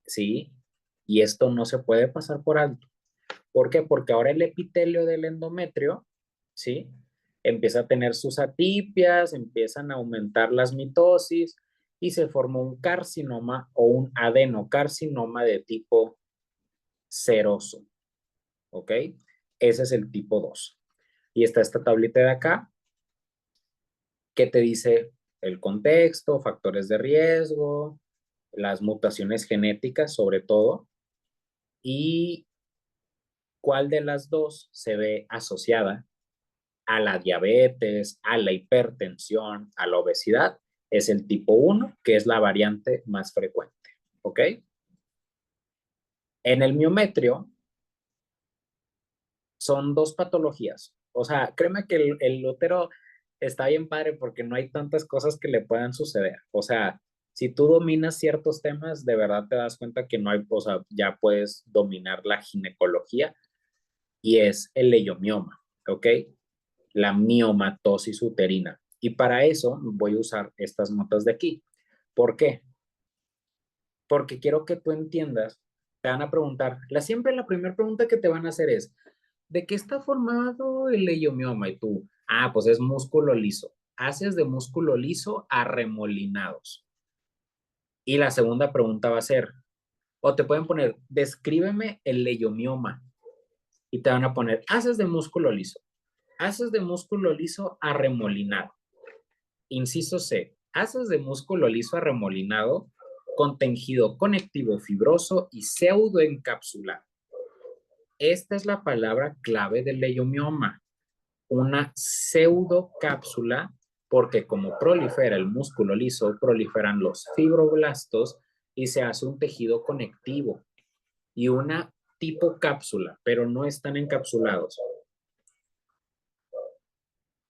¿sí? Y esto no se puede pasar por alto. ¿Por qué? Porque ahora el epitelio del endometrio, ¿sí? empieza a tener sus atipias, empiezan a aumentar las mitosis y se forma un carcinoma o un adenocarcinoma de tipo seroso. ¿Ok? Ese es el tipo 2. Y está esta tablita de acá que te dice el contexto, factores de riesgo, las mutaciones genéticas sobre todo, y cuál de las dos se ve asociada a la diabetes, a la hipertensión, a la obesidad. Es el tipo 1, que es la variante más frecuente. ¿Ok? En el miometrio son dos patologías. O sea, créeme que el útero está bien padre porque no hay tantas cosas que le puedan suceder. O sea, si tú dominas ciertos temas, de verdad te das cuenta que no hay, o sea, ya puedes dominar la ginecología y es el leiomioma, ¿ok? La miomatosis uterina. Y para eso voy a usar estas notas de aquí. ¿Por qué? Porque quiero que tú entiendas, te van a preguntar, siempre la primera pregunta que te van a hacer es, ¿de qué está formado el leiomioma? Y tú, pues es músculo liso. Haces de músculo liso a remolinados. Y la segunda pregunta va a ser, o te pueden poner, descríbeme el leiomioma. Y te van a poner, haces de músculo liso. Haces de músculo liso a remolinado. Inciso C, haces de músculo liso a remolinado con tejido conectivo fibroso y pseudoencapsulado. Esta es la palabra clave del leiomioma, una pseudocápsula, porque como prolifera el músculo liso, proliferan los fibroblastos y se hace un tejido conectivo y una tipo cápsula, pero no están encapsulados.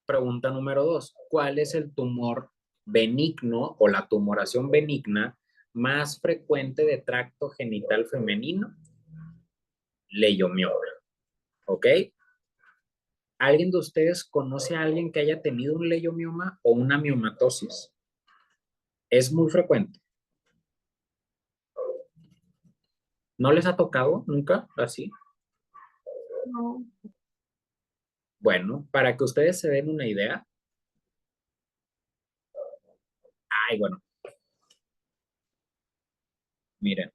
Pregunta número 2. ¿Cuál es el tumor benigno o la tumoración benigna más frecuente de tracto genital femenino? Leiomioma. ¿Ok? ¿Alguien de ustedes conoce a alguien que haya tenido un leiomioma o una miomatosis? Es muy frecuente. ¿No les ha tocado nunca así? No. Bueno, para que ustedes se den una idea. Bueno. Miren.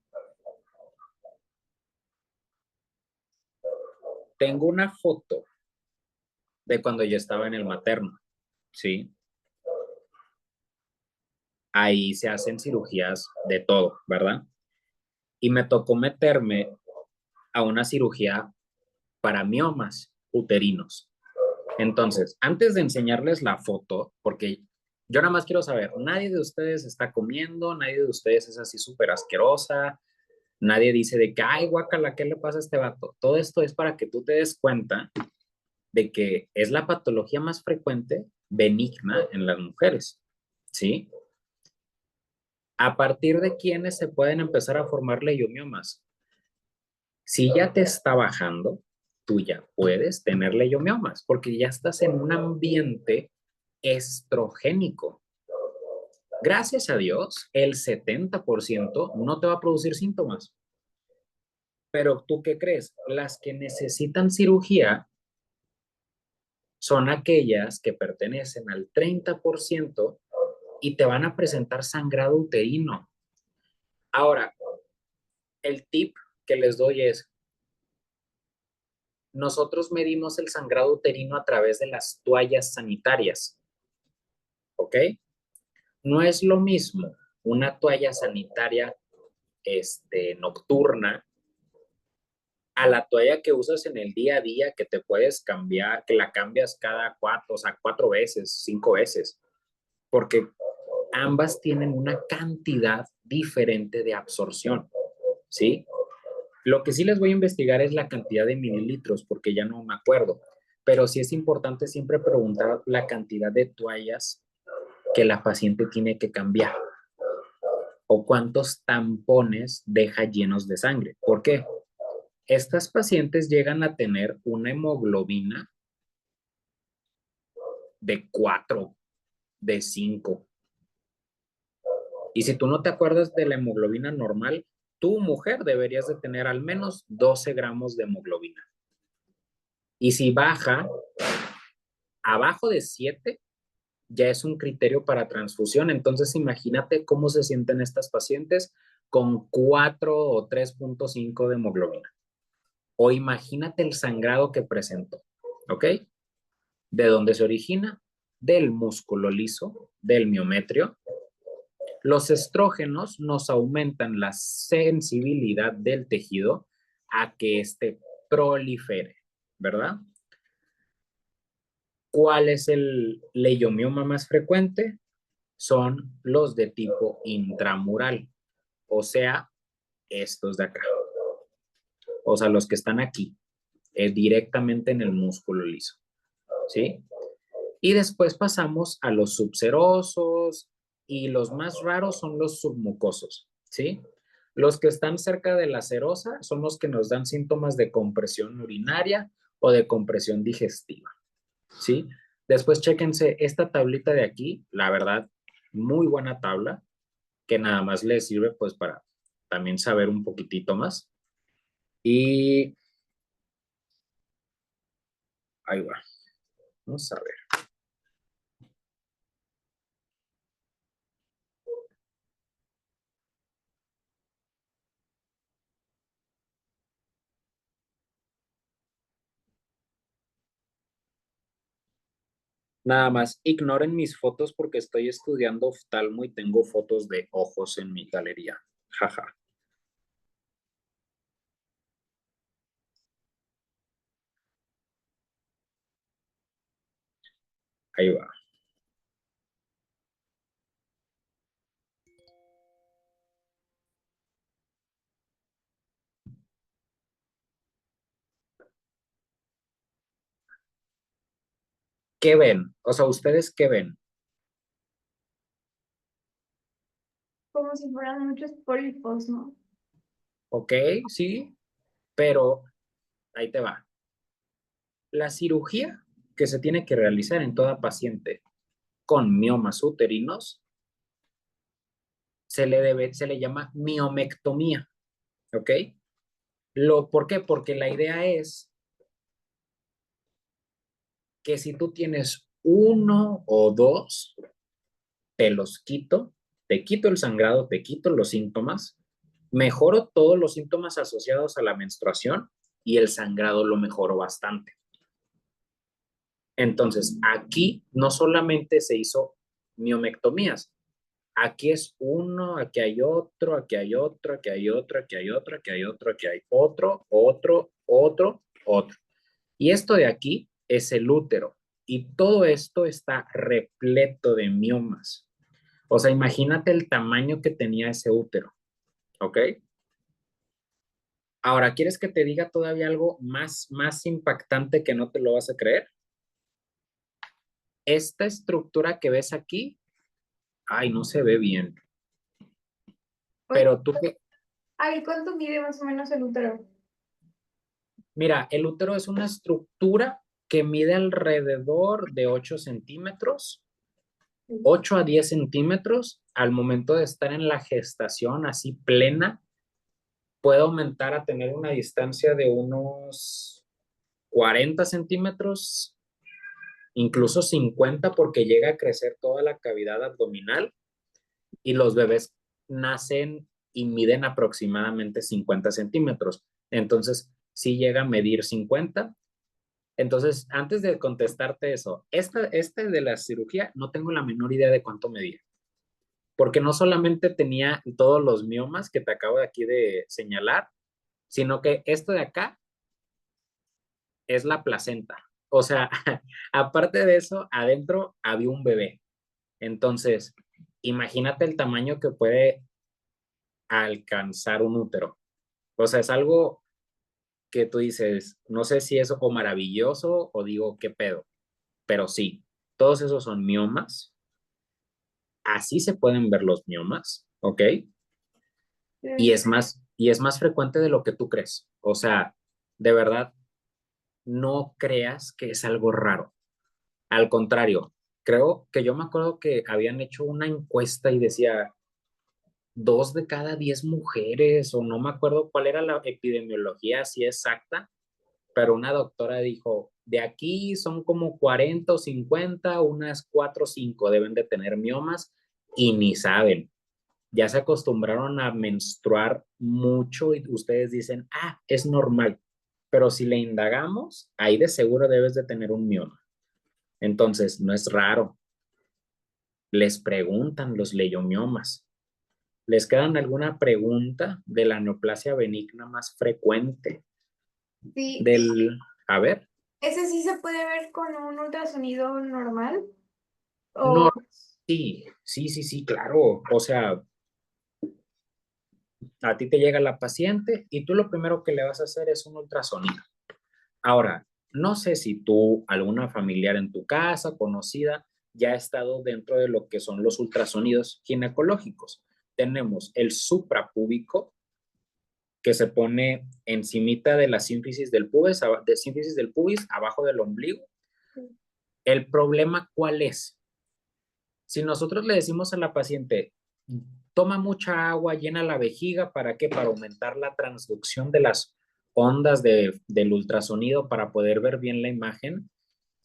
Tengo una foto de cuando yo estaba en el materno, ¿sí? Ahí se hacen cirugías de todo, ¿verdad? Y me tocó meterme a una cirugía para miomas uterinos. Entonces, antes de enseñarles la foto, porque yo nada más quiero saber, nadie de ustedes está comiendo, nadie de ustedes es así súper asquerosa, nadie dice de que, ay, guácala, ¿qué le pasa a este vato? Todo esto es para que tú te des cuenta de que es la patología más frecuente benigna en las mujeres, ¿sí? ¿A partir de quiénes se pueden empezar a formar leiomiomas? Si ya te está bajando, tú ya puedes tener leiomiomas porque ya estás en un ambiente estrogénico. Gracias a Dios, el 70% no te va a producir síntomas. Pero ¿tú qué crees? Las que necesitan cirugía son aquellas que pertenecen al 30% y te van a presentar sangrado uterino. Ahora, el tip que les doy es, nosotros medimos el sangrado uterino a través de las toallas sanitarias, ¿ok? No es lo mismo una toalla sanitaria nocturna a la toalla que usas en el día a día que te puedes cambiar, que la cambias cada 4 veces, 5 veces, porque ambas tienen una cantidad diferente de absorción, ¿sí? Lo que sí les voy a investigar es la cantidad de mililitros, porque ya no me acuerdo, pero sí es importante siempre preguntar la cantidad de toallas que la paciente tiene que cambiar o cuántos tampones deja llenos de sangre. ¿Por qué? Estas pacientes llegan a tener una hemoglobina de 4, de 5. Y si tú no te acuerdas de la hemoglobina normal, tu mujer deberías de tener al menos 12 gramos de hemoglobina. Y si baja abajo de 7 ya es un criterio para transfusión. Entonces, imagínate cómo se sienten estas pacientes con 4 o 3.5 de hemoglobina. O imagínate el sangrado que presentó, ¿ok? ¿De dónde se origina? Del músculo liso, del miometrio. Los estrógenos nos aumentan la sensibilidad del tejido a que éste prolifere, ¿verdad? ¿Cuál es el leiomioma más frecuente? Son los de tipo intramural, o sea, estos de acá, o sea, los que están aquí, directamente en el músculo liso, ¿sí? Y después pasamos a los subserosos y los más raros son los submucosos, ¿sí? Los que están cerca de la serosa son los que nos dan síntomas de compresión urinaria o de compresión digestiva, ¿sí? Después chéquense esta tablita de aquí, la verdad, muy buena tabla, que nada más les sirve pues para también saber un poquitito más. Y ahí va, vamos a ver. Nada más, ignoren mis fotos porque estoy estudiando oftalmo y tengo fotos de ojos en mi galería. Jaja. Ahí va. ¿Qué ven? O sea, ¿ustedes qué ven? Como si fueran muchos pólipos, ¿no? Ok, sí, pero ahí te va. La cirugía que se tiene que realizar en toda paciente con miomas uterinos se le llama miomectomía, ¿ok? ¿Por qué? Porque la idea es que si tú tienes uno o dos, te los quito, te quito el sangrado, te quito los síntomas, mejoro todos los síntomas asociados a la menstruación y el sangrado lo mejoro bastante. Entonces, aquí no solamente se hizo miomectomías, aquí es uno, aquí hay otro, aquí hay otro, aquí hay otro, aquí hay otro, aquí hay otro, aquí hay otro, otro. Y esto de aquí es el útero. Y todo esto está repleto de miomas. O sea, imagínate el tamaño que tenía ese útero, ¿ok? Ahora, ¿quieres que te diga todavía algo más impactante que no te lo vas a creer? Esta estructura que ves aquí, ay, no se ve bien, Oye, pero tú, ay, ¿cuánto mide más o menos el útero? mira, el útero es una estructura que mide alrededor de 8 centímetros, 8 a 10 centímetros al momento de estar en la gestación así plena, puede aumentar a tener una distancia de unos 40 centímetros, incluso 50 porque llega a crecer toda la cavidad abdominal y los bebés nacen y miden aproximadamente 50 centímetros. Entonces, si llega a medir 50. Entonces, antes de contestarte eso, esta de la cirugía no tengo la menor idea de cuánto medía, porque no solamente tenía todos los miomas que te acabo de aquí de señalar, sino que esto de acá es la placenta. O sea, aparte de eso, adentro había un bebé. Entonces, imagínate el tamaño que puede alcanzar un útero. O sea, es algo que tú dices, no sé si es o maravilloso o digo, ¿qué pedo? Pero sí, todos esos son miomas. Así se pueden ver los miomas, ¿ok? Y es más frecuente de lo que tú crees. O sea, de verdad, no creas que es algo raro. Al contrario, creo que yo me acuerdo que habían hecho una encuesta y decía 2 de cada 10 mujeres, o no me acuerdo cuál era la epidemiología así exacta, pero una doctora dijo, de aquí son como 40 o 50, unas 4 o 5 deben de tener miomas y ni saben. Ya se acostumbraron a menstruar mucho y ustedes dicen, ah, es normal. Pero si le indagamos, ahí de seguro debes de tener un mioma. Entonces, no es raro. Les preguntan los leiomiomas. ¿Les quedan alguna pregunta de la neoplasia benigna más frecuente? Sí, A ver, ¿ese sí se puede ver con un ultrasonido normal? no, O sí, claro. O sea, a ti te llega la paciente y tú lo primero que le vas a hacer es un ultrasonido. Ahora, no sé si tú, alguna familiar en tu casa, conocida, ya ha estado dentro de lo que son los ultrasonidos ginecológicos. Tenemos el suprapúbico, que se pone encimita de la sínfisis del pubis, de sínfisis del pubis, abajo del ombligo. El problema, ¿cuál es? Si nosotros le decimos a la paciente, toma mucha agua, llena la vejiga, ¿para qué? Para aumentar la transducción de las ondas del ultrasonido para poder ver bien la imagen,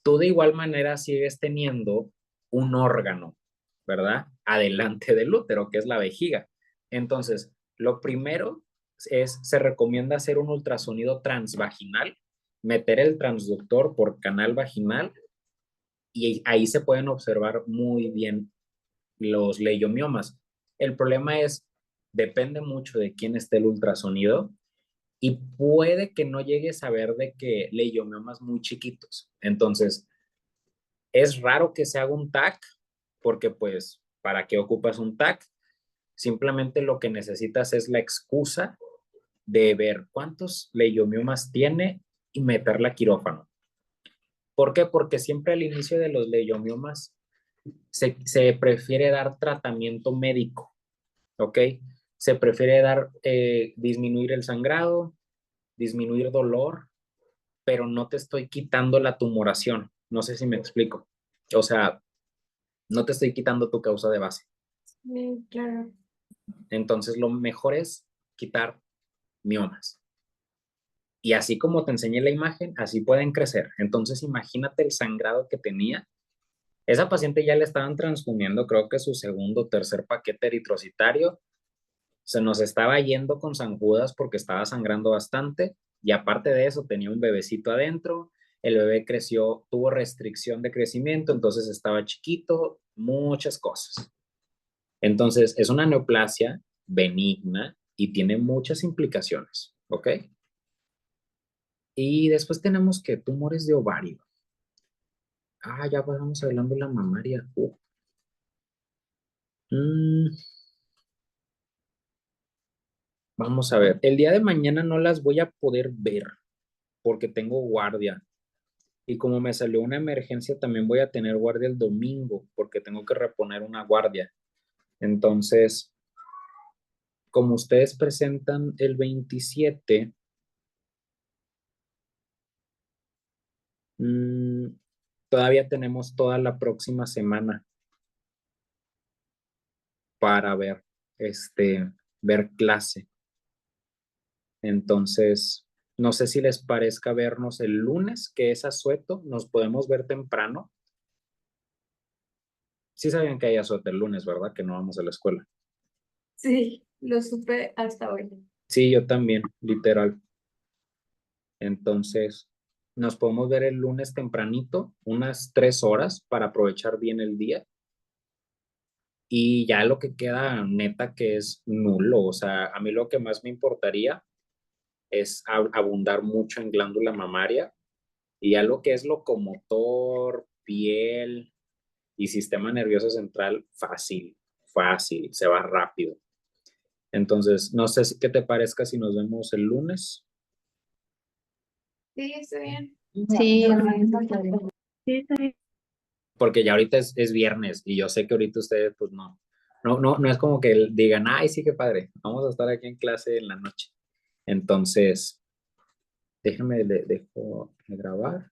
tú de igual manera sigues teniendo un órgano, ¿verdad? Adelante del útero, que es la vejiga. Entonces, lo primero se recomienda hacer un ultrasonido transvaginal, meter el transductor por canal vaginal y ahí se pueden observar muy bien los leiomiomas. El problema es, depende mucho de quién esté el ultrasonido y puede que no llegues a ver de que leiomiomas muy chiquitos. Entonces, es raro que se haga un TAC porque pues, ¿para qué ocupas un TAC? Simplemente lo que necesitas es la excusa de ver cuántos leiomiomas tiene y meterla a quirófano. ¿Por qué? Porque siempre al inicio de los leiomiomas se prefiere dar tratamiento médico, ¿ok? Se prefiere disminuir el sangrado, disminuir dolor, pero no te estoy quitando la tumoración. No sé si me explico. O sea, no te estoy quitando tu causa de base. sí, claro. Entonces, lo mejor es quitar miomas. Y así como te enseñé la imagen, así pueden crecer. Entonces, imagínate el sangrado que tenía. Esa paciente ya le estaban transfundiendo, creo que su segundo o tercer paquete eritrocitario. Se nos estaba yendo con zanjudas porque estaba sangrando bastante. Y aparte de eso, tenía un bebecito adentro. El bebé creció, tuvo restricción de crecimiento, entonces estaba chiquito, muchas cosas. Entonces, es una neoplasia benigna y tiene muchas implicaciones, ¿ok? Y después tenemos que tumores de ovario. Ah, ya pasamos hablando de la mamaria. Mm, vamos a ver, el día de mañana no las voy a poder ver porque tengo guardia. Y como me salió una emergencia, también voy a tener guardia el domingo porque tengo que reponer una guardia. Entonces, como ustedes presentan el 27, mm, todavía tenemos toda la próxima semana para ver clase. Entonces, no sé si les parezca vernos el lunes, que es asueto, nos podemos ver temprano. Sí sabían que hay asueto el lunes, ¿verdad? Que no vamos a la escuela. Sí, lo supe hasta hoy. Sí, yo también, literal. Entonces, nos podemos ver el lunes tempranito, unas 3 horas para aprovechar bien el día. Y ya lo que queda neta que es nulo. O sea, a mí lo que más me importaría es abundar mucho en glándula mamaria y ya lo que es locomotor, piel y sistema nervioso central, fácil, se va rápido. Entonces, no sé qué te parezca si nos vemos el lunes. Sí, está bien. Sí, Sí, está bien. Porque ya ahorita es viernes y yo sé que ahorita ustedes pues no es como que digan, ay, sí, qué padre, vamos a estar aquí en clase en la noche. Entonces, déjenme, dejo de grabar.